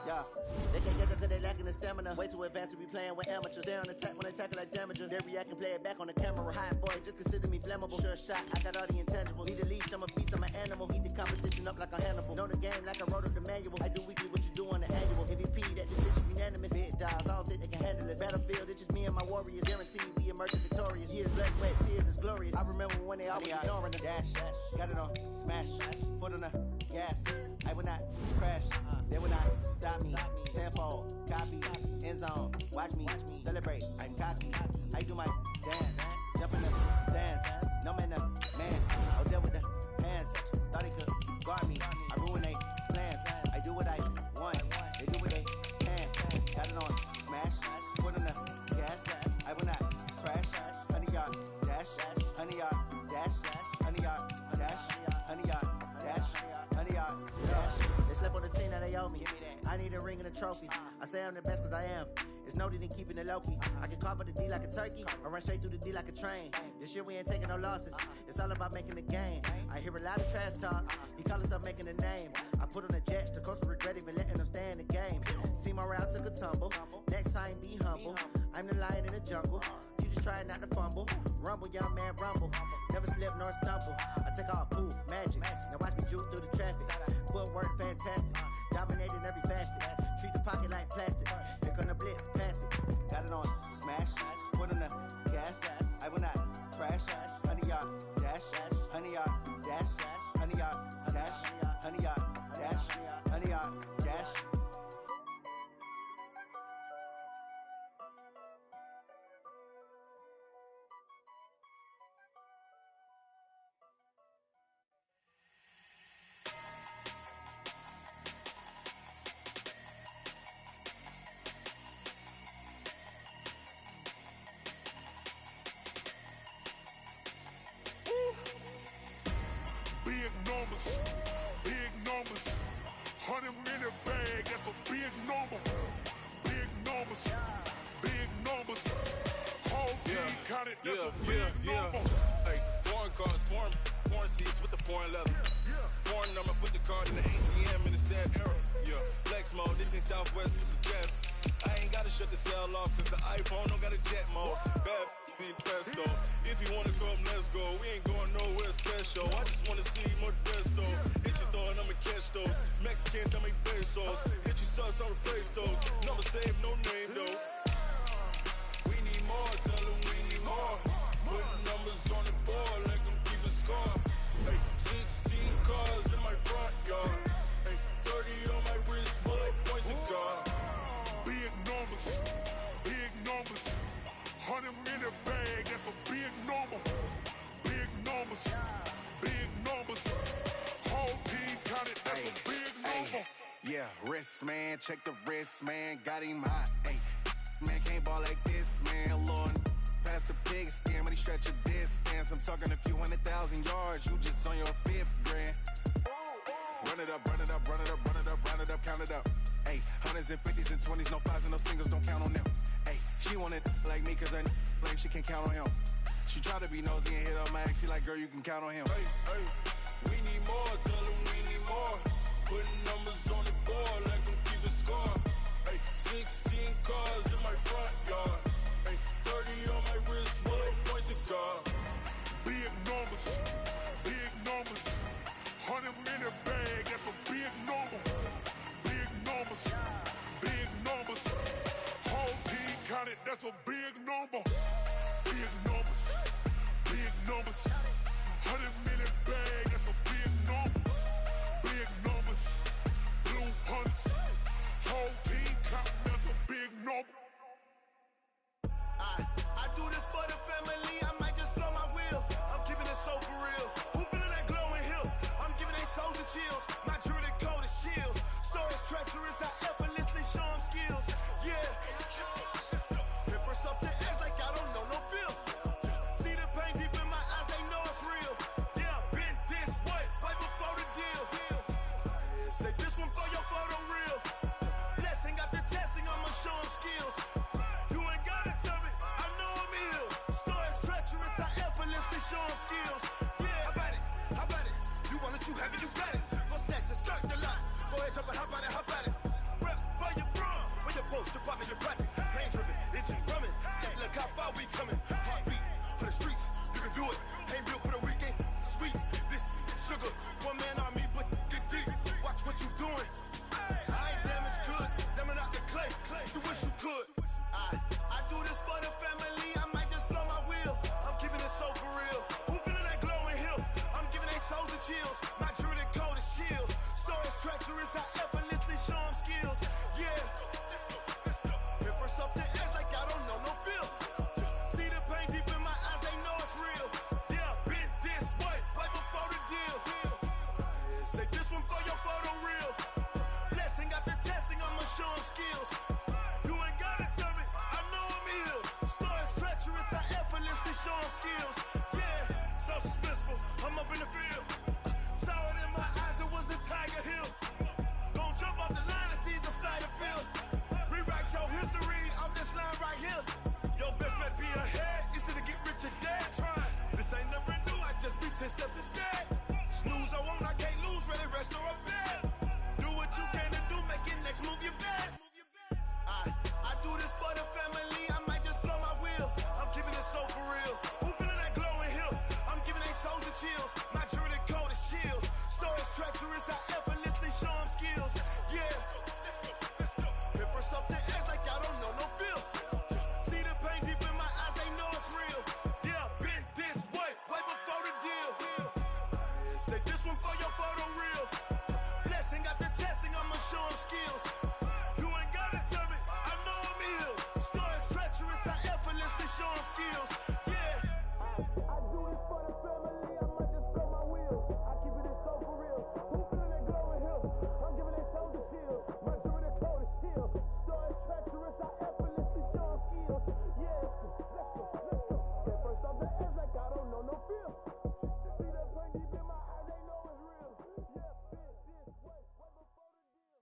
yeah. They can't get you cause they lacking the stamina. Way too advanced to be playing with amateurs. Stay on attack when they tackle like damager. They react and play it back on the camera. Hot boy, just consider me flammable. Sure shot, I got all the intangibles. Need a leash, I'm a beast, I'm an animal. Eat the competition up like a Hannibal. Know the game like I wrote up the manual. I do weekly what you do on the annual. MVP, that decision unanimous. Big dials, I don't think they can handle it. Battlefield, it's just me and my warriors. Guaranteed we emerge victorious. Years blessed, wet tears is glorious. I remember when they always ignoring the dash. Got it on smash, foot on the gas. I will not crash, they will not stop me. Tenfold, copy, end zone, watch me celebrate. I'm cocky, I do my dance, jump in the stands. No man, man, oh, there with the hands. Thought they could guard me, I ruin they plans. I do what I want, they do what they can. Got it on smash, foot on the gas. I will not crash, honey, y'all dash, honey, y'all dash, honey, y'all dash, honey, y'all dash, honey, y'all dash. They slept on a ring and a trophy. I say I'm the best cause I am. It's no need in keeping it low-key. I can carve up the D like a turkey, or run straight through the D like a train. This year we ain't taking no losses. It's all about making the game. I hear a lot of trash talk. He call himself making a name. I put on the Jets, the coach will regret even letting them stay in the game. Team morale took a tumble. Next time be humble. I'm the lion in the jungle. You just try not to fumble. Rumble, young man, rumble. Never slip nor stumble. I take off, poof, magic. Now watch me juke through the traffic. Footwork fantastic. Dominating every facet. Treat the pocket like plastic. Here come the blitz, pass it. Got it on smash. Put on the gas. I will not crash. 100-yard dash. 100-yard dash. 100-yard dash. 100-yard dash. 100-yard dash. Big numbers, 100-minute bag, that's a big number. Big numbers, whole team counted, that's a big number. Hey, foreign cars, foreign seats with the foreign leather. Foreign number, put the card in the ATM in the sad era. Yeah, flex mode, this ain't Southwest, this is jet. I ain't gotta shut the cell off, cause the iPhone don't got a jet mode. Bad need pesto. If you wanna come, let's go. We ain't going nowhere special. I just wanna see more desto. Hit your thought, I'ma catch those. Mexican, I make pesos. Hit your sauce, I'll replace those. Number save, no name though. We need more, tell them we need more. Putting numbers on the board, let them keep a score. Hey, 16 cars in my front yard. Hey, 30 on my wrist, bullet point to God. Big numbers, 100-minute bag, that's a big number. Big numbers, whole team counted, that's a big number. Yeah, wrist man, check the wrist man, got him hot. Hey, man can't ball like this, man. Lord, past the pig skin when he stretch a distance. I'm talking a few 100,000 yards, you just on your 5th grand. Run it up, count it up. Hey, hundreds and 50s and 20s, no 5s and no singles, don't count on them. Hey, she want it like me cause her lame, she can't count on him. She try to be nosy and hit up my ex, she like, girl, you can count on him. Hey, we need more, tell them we need more. Putting numbers on the board, let them keep the score. Hey, 16 cars in my front yard. Hey, 30 on my wrist, bullet point to God. Big numbers, 100-minute bag, that's a big number. Big numbers, whole team counted, that's a big number. Big numbers, 100-minute bag, that's a big number. Big numbers, blue hunts, whole team counting, that's a big number. I do this for the family, I might just blow my wheel. I'm keeping it so for real. Who feeling that glowing hill? I'm giving they soldier chills. My jewelry code is chill. Stories treacherous, I effortlessly show them skills. Yeah. Paper stuff the edge like I don't know no feel. See the pain deep in my eyes, they know it's real. Yeah, been this way, right before the deal. Say this one for your photo real. Blessing after testing, I'ma show them skills. You ain't gotta tell me, I know I'm ill. Stories treacherous, I effortlessly show them skills. Yeah, how about it? You want it, you have it, you got it. Go snatch it, start the lot. Go ahead, jump it, how about it? Rep where you from, where you post, department, your projects. Pain driven, itching, drumming. Look how far we coming. Heartbeat on the streets, you can do it. Ain't built for the weekend, sweet. This sugar, one man on me, but get deep. Watch what you doing. I ain't damaged goods, them out the clay. You wish you could. I do this for the family, I might just blow my wheel. I'm keeping it so for real. Who feeling that glowing hill? I'm giving they soldier chills. My jewelry code is chill. Stories treacherous, I effortlessly show them skills. Yeah. Paper stuff the edge like I don't know no feel. See the pain deep in my eyes, they know it's real. Yeah, 10 steps instead. Snooze or won't, I can't lose, ready, rest or a bed. Do what you can to do, make your next move your best. I do this for the family, I might just blow my wheel. I'm keeping it so for real. Who feeling that glowing hill? I'm giving they soldier chills. My jewelry cold is chill. Stories treacherous, I effortlessly show them skills. Yeah. Hit first off the edge like I don't know no feel. See the pain deep in my eyes, they know it's real. Yeah, been this way before the deal. Say this one for your photo reel. Blessing after testing, I'ma show them skills. You ain't gotta tell me, I know I'm ill. Stories treacherous, I effortlessly show them skills. Yeah. I do this for the family, I might just blow my wheel. I keep it so for real. Who feeling that glowing hill? I'm giving they soldier chills. My jewelry cold is chill. Stories treacherous, I effortlessly show them skills. Yeah. Let's go. Get first off the edge like I don't know no feel. See that pain deep in my eyes, they know it's real. Yeah, been this way before the deal.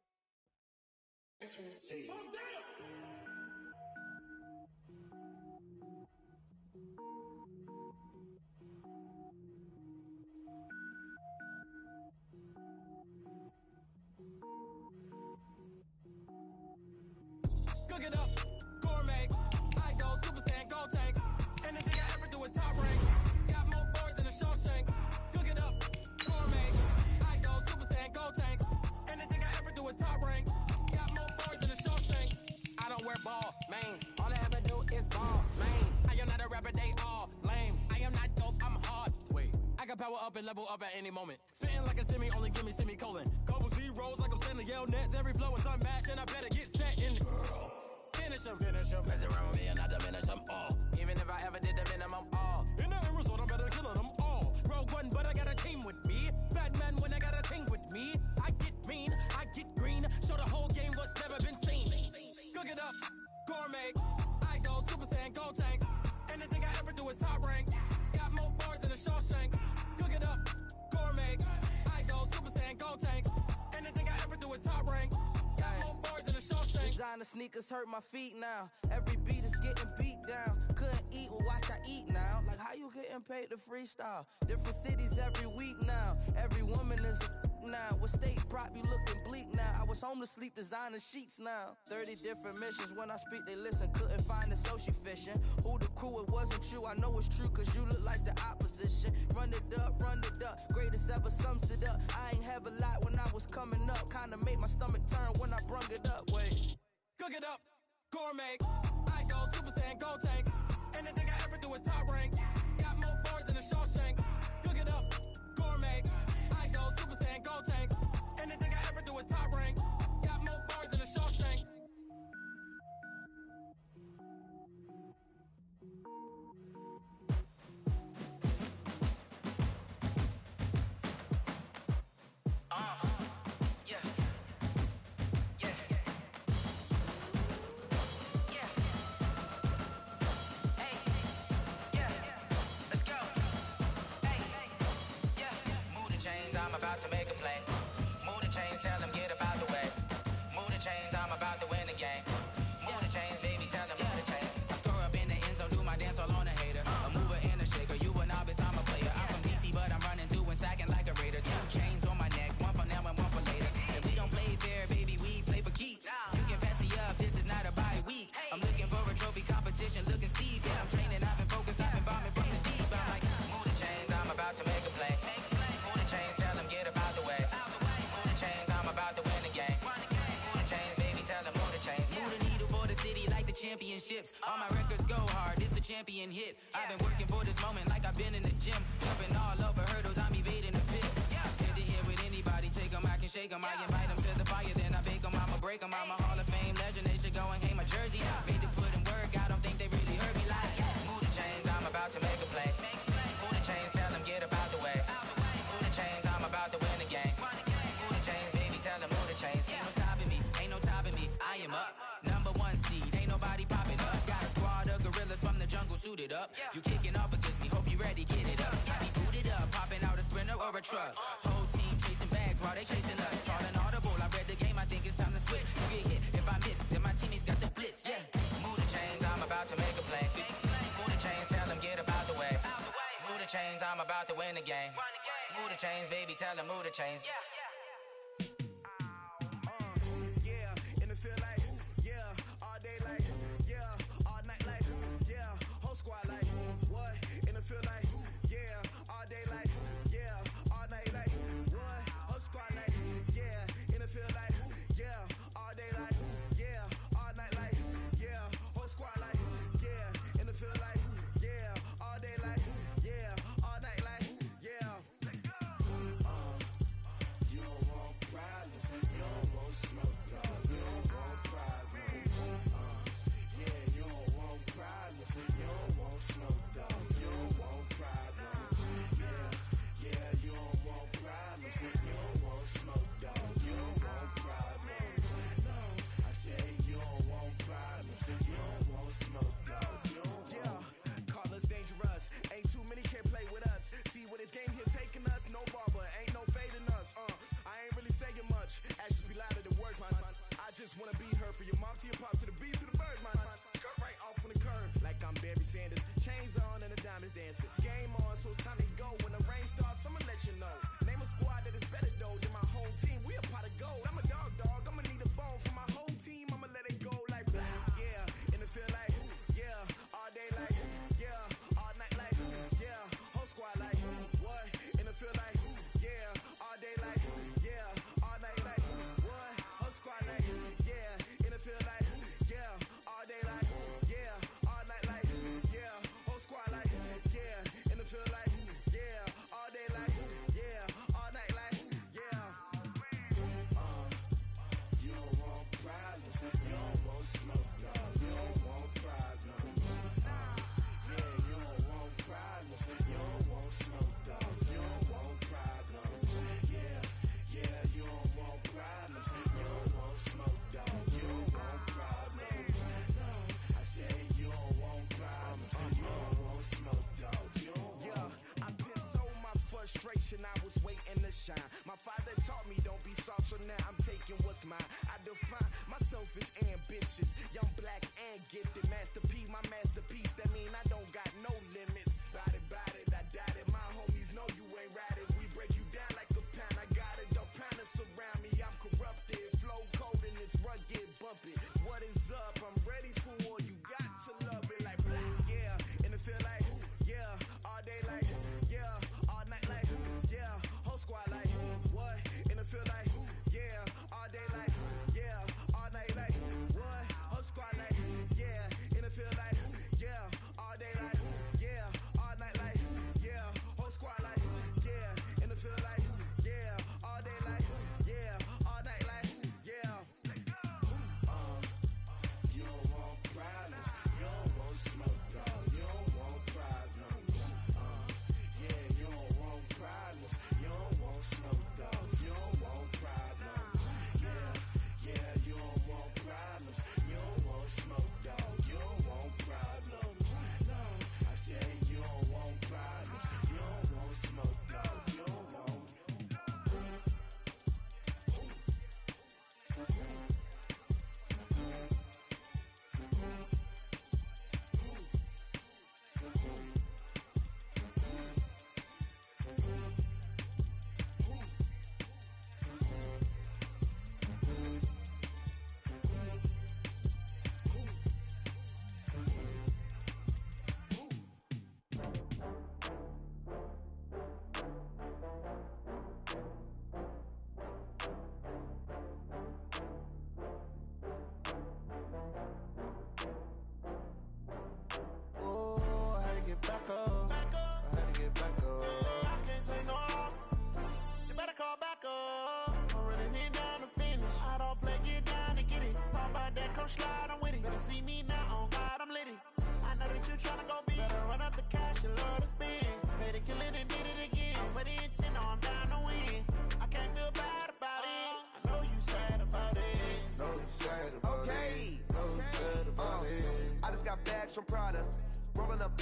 Cook it up, gourmet. I go Super Saiyan, gold tank. Anything I ever do is top rank. Got more boys than a Shawshank. Cook it up, gourmet. I go Super Saiyan, gold tank. Anything I ever do is top rank. Got more boys than a Shawshank. I don't wear ball, man. All I ever do is ball, man. I am not a rapper, they all lame. I am not dope, I'm hard. Wait, I can power up and level up at any moment. Spitting like a semi, only give me semicolon. Couple zeros like I'm sending yell nets. Every flow is unmatched, and I better get set in. Finish them. Mess around with me and I diminish them all. Even if I ever did the minimum, all. In the end result, I'm better killing them all. Rogue One, but I got a team with me. Batman when I got a team with me. I get mean, I get green. Show the whole game what's never been seen. Cook it up, gourmet. I go Super Saiyan, gold tank. Anything I ever do is top rank. Got more bars than a Shawshank. Cook it up, gourmet. I go Super Saiyan, gold tank. Anything I ever do is top rank. Got more bars than a Shawshank. Designer sneakers hurt my feet now. Every beat is getting beat down. Couldn't eat, well watch I eat now. Like how you getting paid to freestyle? Different cities every week now. Every woman is a now. What state prop you looking bleak now? I was home to sleep designer sheets now. 30 different missions. When I speak they listen. Couldn't find it so she fishing. Who the crew, it wasn't you. I know it's true cause you look like the opposition. Run it up. Greatest ever sums it up. I ain't have a lot when I was coming up. Kinda made my stomach turn when I brung it up. Wait. Cook it up, gourmet. I go Super Saiyan, gold tank. Anything I ever do is top rank. Got more bars than a Shawshank. Cook it up, gourmet. I go Super Saiyan, gold tank. Anything I ever do is top rank. Got more bars than a Shawshank. I'm about to make a play. Move the chains, tell them get up out the way. Move the chains, I'm about to win the game. Move the chains, baby, tell them move the chains. I score up in the end zone, do my dance all on a hater. A mover and a shaker, you a novice, I'm a player. I'm from DC, but I'm running through and sacking like a raider. 2 chains on my neck, one for now and one for later. And we don't play fair, baby, we play for keeps. You can pass me up, this is not a bye week. I'm looking for a trophy competition, looking steep. Yeah, I'm training, I've been focused, I've been bombing from the deep. I'm like, move the chains, I'm about to make a play. Move the chains, tell them get up out the way. Move the chains, I'm about to win the game. Move the chains, baby, tell them move the chains. Move the needle for the city like the championships. All my records go hard, this a champion hit. I've been working for this moment like I've been in the gym. Jumping all over hurdles, I'm evading the pit. Head to head with anybody, take them, I can shake them. I invite them to the fire, then I bake them, I'ma break them. I'm a Hall of Fame legend, they should go and hang my jersey. Made to put in work, I don't think they really heard me like. Move the chains, I'm about to make a play. Move the chains, tell them get up out the way. Move the chains, I'm about to win the game. Move the chains, baby, tell them move the chains. Ain't no stopping me, ain't no topping me, I am up. #1 seed, ain't nobody popping up. Got a squad of gorillas from the jungle suited up. You kicking off against me, hope you ready, get it up. I be booted up, popping out a Sprinter or a truck. Whole team chasing bags while they chasing us. Calling audible, I read the game, I think it's time to switch. You get hit, if I miss, then my teammates got the blitz, yeah. Move the chains, I'm about to make a play. Move the chains, tell them get up out the way. Move the chains, I'm about to win the game. Move the chains, baby, tell them move the chains. Yeah, and it feel like, yeah, all day like, yeah, all night like, yeah, whole squad like, what? And it feel like, yeah, all day like, yeah, all night like, what? Whole squad like, yeah, and it feel like, yeah, all day like, yeah, all night like, yeah, whole squad like, yeah, and it feel like, yeah, all day like, yeah, all night like, yeah. You don't want problems, you don't want smoke, dog. You don't want problems. Yeah, you don't want problems, you don't want smoke, dog. You don't want problems. Yeah, you don't want problems, you don't want smoke, dog. You don't want problems. No, I say you don't want problems, you don't want smoke, dog. You don't want. Call us dangerous. Ain't too many can play with us. See what this game here taking us. No barber, ain't no fading us. I ain't really saying much. Actions be louder than words, man. I just wanna be heard for your mom to your pop to the bees to the birds, man. Cut right off on the curve like I'm Barry Sanders. Chains on and the diamonds dancing. Game on, so it's time to go. When the rain starts, I'ma let you know. Name a squad that is better though than my home team. We a pot of gold. I'm a dog. I'ma need a bone for my whole team. I'ma let it go like blah. Yeah, and it feel like, yeah, all day like, yeah, all night like, yeah, whole squad like, what? And it feel like, yeah, all day like, yeah, all night like, what? Whole squad like, yeah, and it feel like, yeah, all day like, yeah, all night like, yeah, whole squad like, yeah, and it feel like, yeah, all day like, yeah, all night like, yeah. You don't want problems, you don't want smoke, dog. You don't want problems. Yeah, you don't want problems, you don't want smoke, dog. You don't want problems. Yeah, you don't want problems, you don't want smoke, dog. You don't want problems. No, I say you don't want problems, you don't want smoke, dog. You don't want. Yeah, I put so my frustration, I was waiting to shine. My father taught me don't be soft, so now I'm taking what's mine. I define myself as ambitious, young, black, and gifted. Master P, my masterpiece. That mean I don't got no limits. Bout it, I doubt it. My homies know you ain't ride it. We break you down like a pound. I got it, dog pounders surround me. I'm corrupted, flow cold and it's rugged, bumpy. What is up? I'm ready for war. You got to love it like blah. Yeah, and it feel like, yeah, all day like, yeah, all night like, yeah, whole squad like, what? And it feel like, yeah, all day like, yeah, all night like, what? Whole squad like, yeah, and it feel like, yeah, all day like, yeah, all night like, yeah, whole squad like, yeah, and it feel like, yeah, all day like, yeah, all night like, yeah. You don't want problems, you don't want smoke, dog. You don't want problems. Yeah, you don't want problems, you don't want smoke, dog. You don't want problems. Yeah, you don't want problems, you don't want smoke, dog. You don't want problems. No, I say you don't want problems, you don't want smoke, dog. You don't want. Oh, I had to get back up. I had to get back up. I can't take no loss. You better call back up. I'm running it down to finish. I don't play, get down to get it. Talk about that, come slide, I'm with it. Better see me now, on God, I'm lit it. I know that you tryna go big. Better run up the cash, you love to spend. Better kill it and did it again. I'm with the intent, no, I'm down to win. I can't feel bad about it. I know you sad about it. Know you sad about it. Know you sad about it. I just got bags from Prada, rolling up.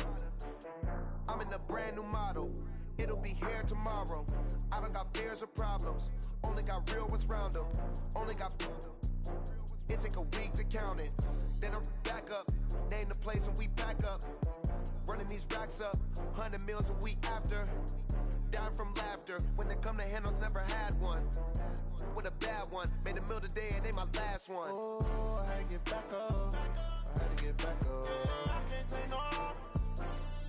I'm in a brand new model. It'll be here tomorrow. I don't got fears or problems. Only got real ones round them. Only got. It take a week to count it. Then I'm back up. Name the place and we back up. Running these racks up, 100 meals a week after. Dying from laughter. When it come to handles, never had one. With a bad one. Made a meal today, it ain't my last one. Oh, I had to get back up. I had to get back up. I can't take no off.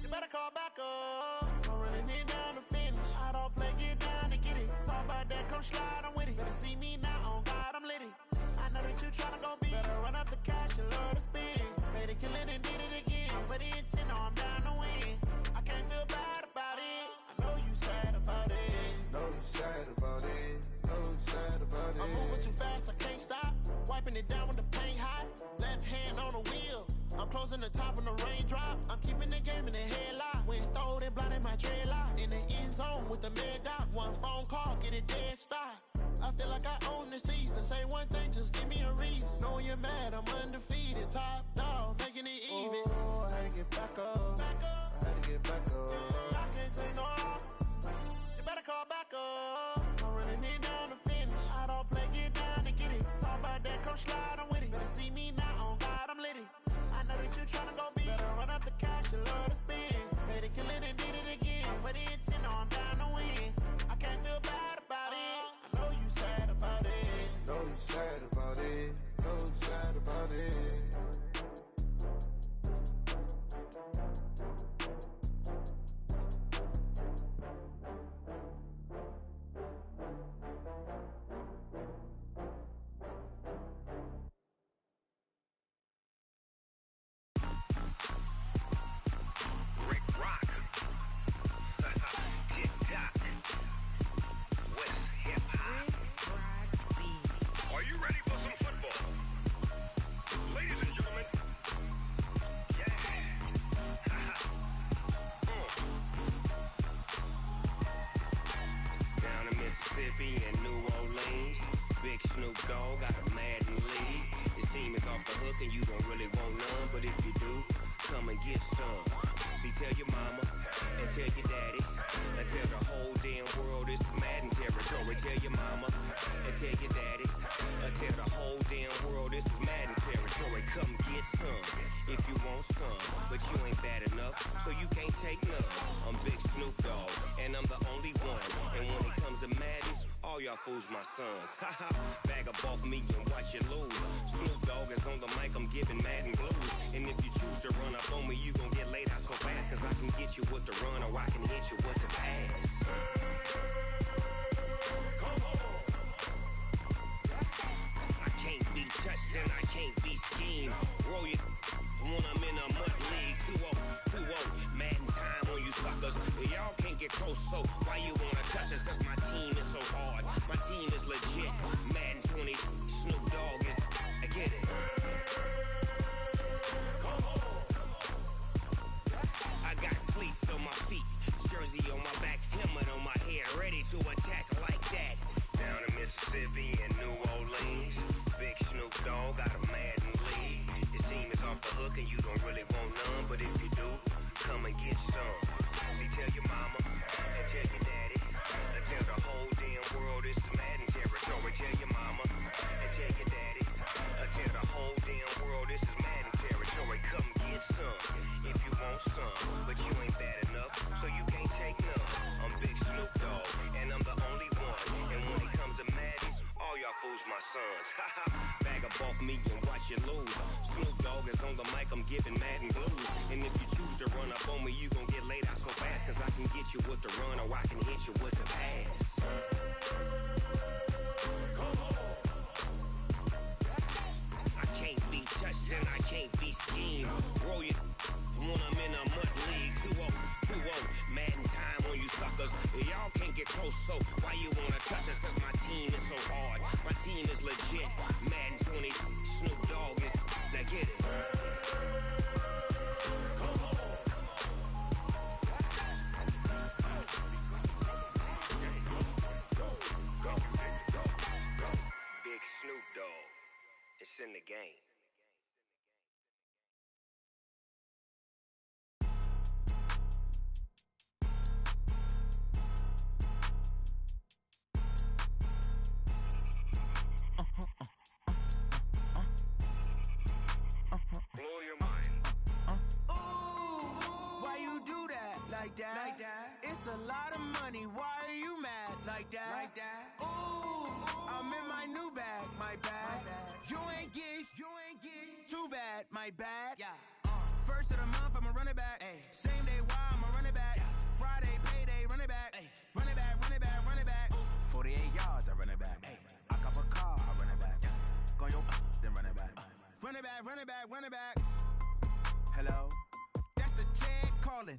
You better call back up. I'm running it down to finish. I don't play, get down to get it. Talk about that, come slide, I'm with it. Better see me now, on God, I'm litty. I know that you tryna go big. Better run up the cash, you love to spend. Better kill it and did it again. I'm with the intent, no, I'm down to win. I can't feel bad about it. I know you sad about it. Know you sad about it. Know you sad about it. I'm moving too fast, I can't stop. Wiping it down when the paint hot. Left hand on the wheel. I'm closing the top when the raindrop. I'm keeping the game in the headlock. When throwed and blinded my dreadlock. In the end zone with the mid dot. One phone call, get it dead stop. I feel like I own the season. Say one thing, just give me a reason. Knowing you're mad, I'm undefeated. Top dog, making it even. Oh, I had to get back up. I had to get back up. I can't take no off. You better call back up. I'm running it down to finish. I don't play, get down to get it. Talk about that, come slide, I'm with it. Better see me now, on God, I'm litty. I know that you tryna go big. Better run up the cash, you love to spend. Better kill it and did it again. With the intent, no, I'm down to win. I can't feel bad about it. I know you sad about it. Know you sad about it. Know you sad about it. Fools my sons. Haha, bag up off me and watch you lose. Snoop Dogg is on the mic, I'm giving Madden blues. And if you choose to run up on me, you gon' get laid out so fast. Cause I can get you with the run or I can hit you with the pass. Come on. I can't be touched and I can't be schemed. Roll you when I'm in a mud league. 2-0, 2-0, Madden time on you suckers. Y'all can't get close, so why you wanna touch us? Cause my team is so hard. My team is legit. Madden 20, Snoop Dogg is. I get it. Come on. I got cleats on my feet, jersey on my back, helmet on my head, ready to attack like that. Down in Mississippi and New Orleans, big Snoop Dogg got a Madden league. Your team is off the hook and you don't really want none, but if you do, come and get some. See, tell your mama and tell your daddy, and tell the whole damn world it's Madden territory. Tell your mama and tell your daddy, and tell the whole damn world this is Madden territory. Come get some if you want some, but you ain't bad enough, so you can't take none. I'm Big Snoop Dogg, and I'm the only one. And when it comes to Madden, all y'all fools my sons. Haha, bag up off me and watch you lose. Snoop Dogg is on the mic, I'm giving Madden blues. And if you choose to run up on me, you gon' get laid out so fast. Cause I can get you with the run or I can hit you with the pass. Come on. I can't be touched and I can't be schemed. Roll you when I'm in a mud league. 2-0, 2-0, Madden time on you suckers. Y'all can't get close, so why you wanna touch us? Cause my team is so hard. My team is legit. Madden 20, Snoop Dogg is. Now get it. Come on. Big Snoop Dogg. It's in the game. Blow your mind. Ooh, that. It's a lot of money, why are you mad like that? Ooh, I'm in my new bag, my bad. You ain't get too bad, my bad. First of the month, I'ma run it back. Same day, why I'ma run it back. Friday, payday, run it back. Run it back, run it back, run it back. 48 yards, I run it back. I cop a car, I run it back. Go your then run it back. Run it back, run it back, run it back. Hello? That's the check calling.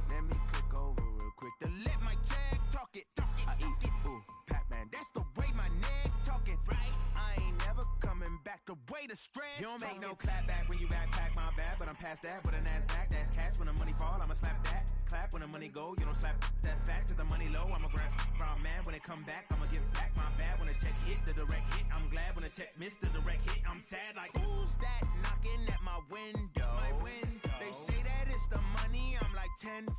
Let me click over real quick to let my check talk it. I eat it, ooh, Pac-Man. That's the way my neck talking. Right? I ain't never coming back the way the stress. You don't make no clap back when you backpack, my bad. But I'm past that with a NASDAQ. That's cash when the money fall, I'ma slap that. Clap when the money go, you don't slap. That's facts. If the money low, I'ma grab brown man. When it come back, I'ma give back my bad. When the check hit, the direct hit. I'm glad when the check missed the direct hit. I'm sad like, who's that knocking at my window? My window. They say that it's the money, I'm like tenfold.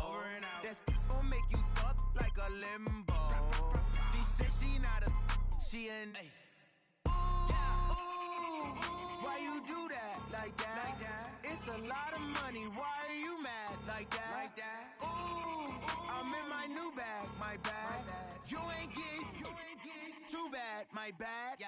Over and out. That's gon' make you up like a limbo. She said she not a, she an. Why you do that like that? It's a lot of money, why are you mad like that? Ooh, I'm in my new bag, my bad. You ain't get too bad, my bad.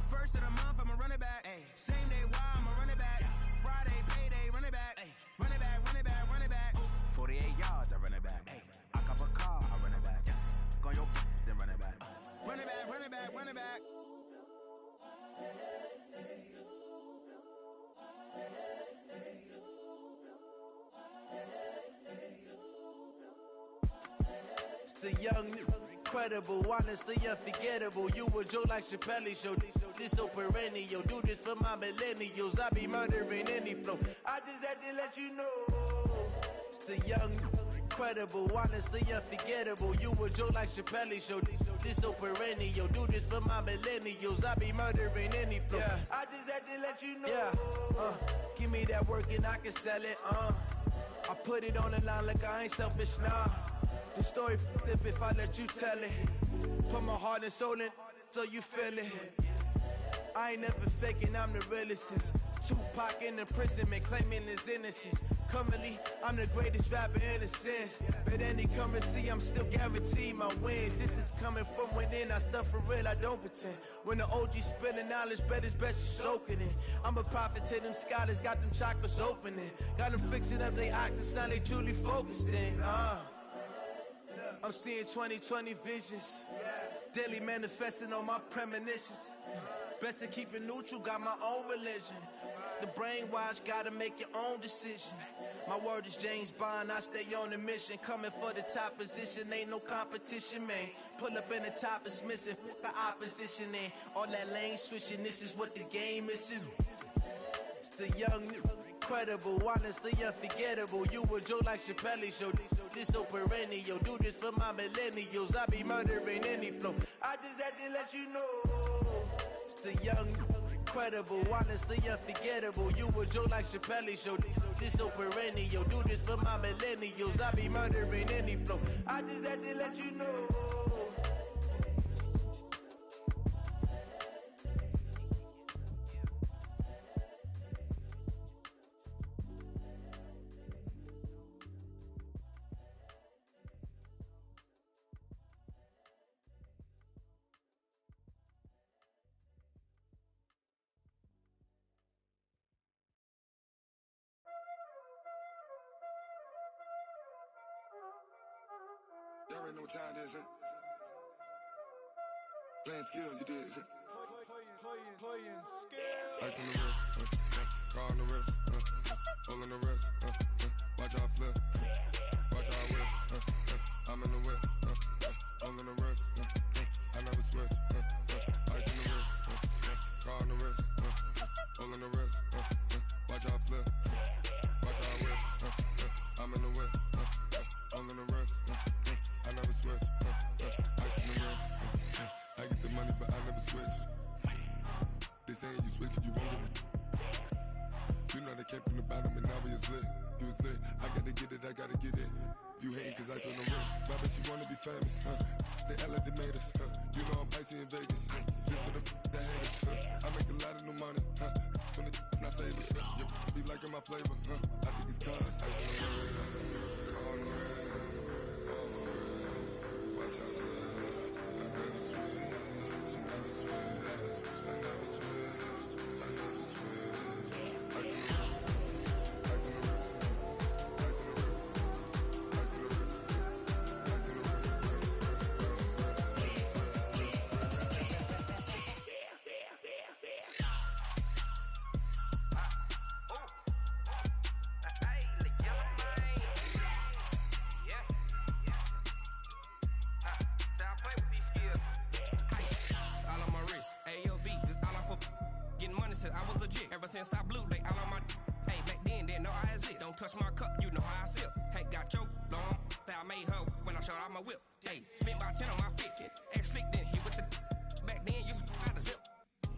First of the month, I'ma run it back. Same day, why I'ma run it back. Friday, payday, run it back. Run it back, run it back, run it back. 48 yards, I run it back. I cop a car, I run it back. Go your then run it back. Run it back, run it back, run it back. It's the young, incredible, honestly unforgettable. You a Joe like Chappelle show. This so perennial. Do this for my millennials. I be murdering any flow. I just had to let you know. It's the young, incredible, honestly unforgettable. You a Joe like Chappelle show. This so perennial. Do this for my millennials. I be murdering any flow. Yeah. I just had to let you know. Yeah. Give me that work and I can sell it. I put it on the line like I ain't selfish, nah. The story flip if I let you tell it. Put my heart and soul in so you feel it. I ain't never faking, I'm the realest since Tupac in imprisonment, claiming his innocence. Currently, I'm the greatest rapper in a sense. But any currency, I'm still guaranteed my wins. This is coming from within, I stuff for real, I don't pretend. When the OG spilling knowledge, bet it's best you soak it in. I'm a prophet to them scholars, got them chakras opening. Got them fixing up they octaves, now they truly focused in. I'm seeing 2020 visions. Daily manifesting on my premonitions. Best to keep it neutral, got my own religion. The brainwash, gotta make your own decision. My word is James Bond, I stay on the mission. Coming for the top position, ain't no competition, man. Pull up in the top is missing, fuck the opposition, and all that lane switching, this is what the game is. It's the young, incredible, honestly unforgettable. You a Joe like Chappelle show. This so perennial. Do this for my millennials. I be murdering any flow. I just had to let you know. It's the young, incredible, honestly unforgettable. You a Joe like Chappelle show. This so perennial. Do this for my millennials. I be murdering any flow. I just had to let you know. Y'all already know what time it is, huh? Playing skills, you did, huh? Playing skills. Ice on the wrist, car on the wrist, hole in the wrist, watch out flip, watch out whip, I'm in the whip, hole in the wrist, I never switch, ice on the wrist, car on the wrist, hole in the wrist, watch out flip, watch out whip, I'm in the whip, hole in the wrist, I never switch, ice on the wrist, I get the money but I never switch. They saying you switch it, you won't get it. You know they came from the bottom and now we is lit. You was lit, I gotta get it, I gotta get it. You hating cause ice on the wrist. My bitch, you wanna be famous, They Ella they made us, You know I'm icy in Vegas, This for the that hate us, I make a lot of new money, When the not saving, You be liking my flavor, I think it's cause ice on the wrist. money since I was legit. Ever since I blew, they all on my. Hey, back then, didn't know I exist. Don't touch my cup, you know how I sip. Hey, got your long. I made her when I showed out my whip. Hey, spent about 10 on my fit. X slick, then hit with the. Back then, used to out the zip.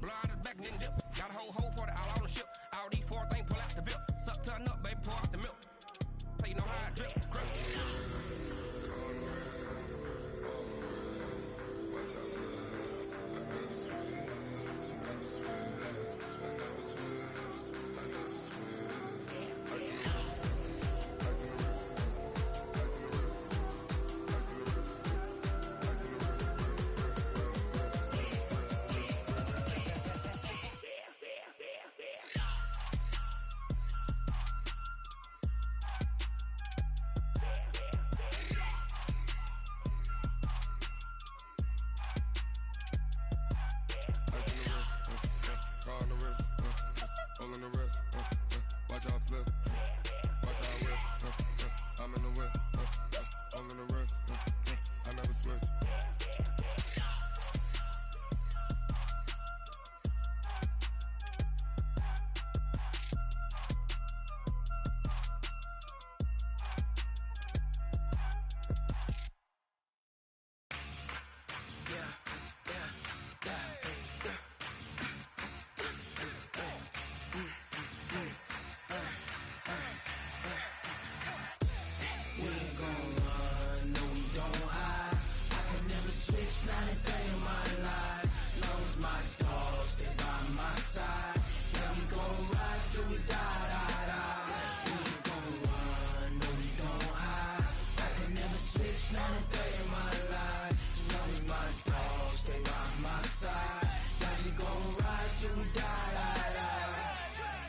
Blow out his back and then dip. Got a whole party all on the ship. All these four things pull out the VIP. Suck turn up, baby, pour out the milk. So you know how I drip.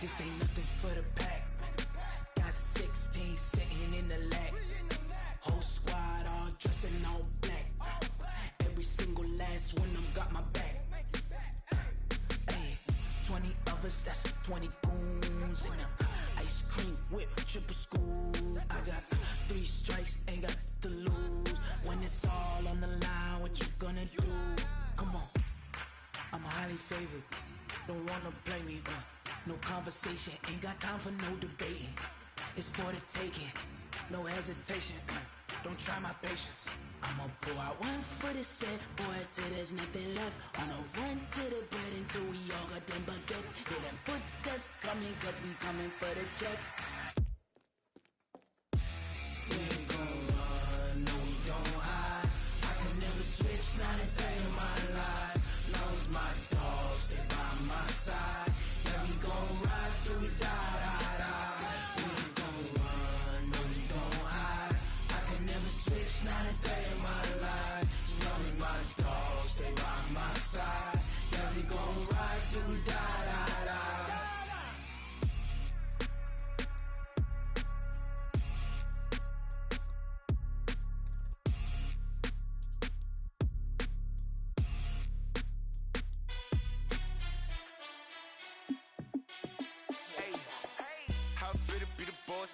This ain't nothing for the pack. Got 16 sitting in the lap. Whole squad all dressing all black. Every single last one of them got my back. Hey, 20 of us, that's 20 goons in them. Ice cream whip, triple school. I got 3 strikes, ain't got to lose. When it's all on the line, what you gonna do? Come on, I'm highly favored. Don't wanna play me, no conversation, ain't got time for no debating. It's for the taking, no hesitation. Don't try my patience. I'ma pull out one for the set, boy, till there's nothing left. On a run to the bed until we all got them baguettes. Hear them footsteps coming, cause we coming for the check. We ain't gon' run, no we don't hide. I could never switch, not a day in my life. Long as my dogs, they by my side. Yeah, we gon' ride till we die. We ain't gon' run, no we don't hide. I could never switch, not a day in my life. As long as my dogs, they by my side. Yeah, we gon' ride till we die.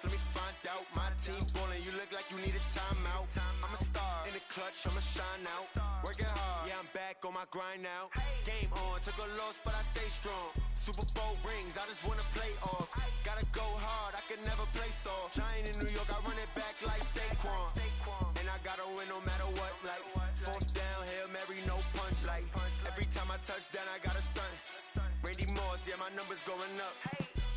Let me find out. My team ballin', you look like you need a timeout. I'm a star in the clutch, I'ma shine out. Working hard, yeah, I'm back on my grind now. Game on, took a loss, but I stay strong. Super Bowl rings, I just wanna play off. Gotta go hard, I can never play soft. Giant in New York, I run it back like Saquon. And I gotta win no matter what, like 4th down, Hail Mary, no punch. Like every time I touch down, I gotta stunt. Randy Moss, yeah, my numbers going up.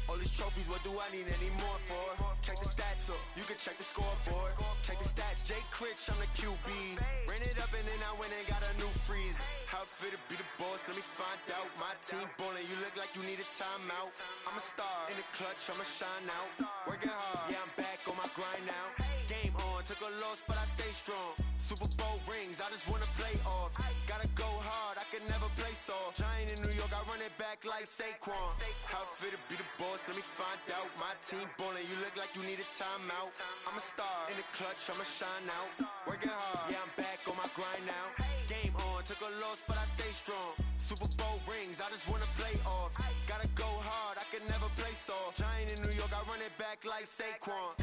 All these trophies, what do I need any more for? Check the stats up, you can check the scoreboard. Check the stats, Jay Critch, I'm the QB. Ran it up and then I went and got a new freeze. How fit to be the boss, let me find out. My team ballin', you look like you need a timeout. I'm a star in the clutch, I'ma shine out. Working hard, yeah, I'm back on my grind now. Game on, took a loss, but I stay strong. Super Bowl rings, I just wanna play off. Gotta go hard, I can never play soft. Giant in New York, I run it back like Saquon. How fit to be the boss, let me find out. My team ballin', you look like you need a timeout. I'm a star in the clutch, I'ma shine out. Working hard, yeah, I'm back on my grind now. Game on, took a loss, but I stay strong. Super Bowl rings, I just wanna play off. Gotta go hard, I can never play soft. Giant in New York, I run it back like Saquon.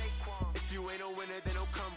If you ain't a winner, then don't come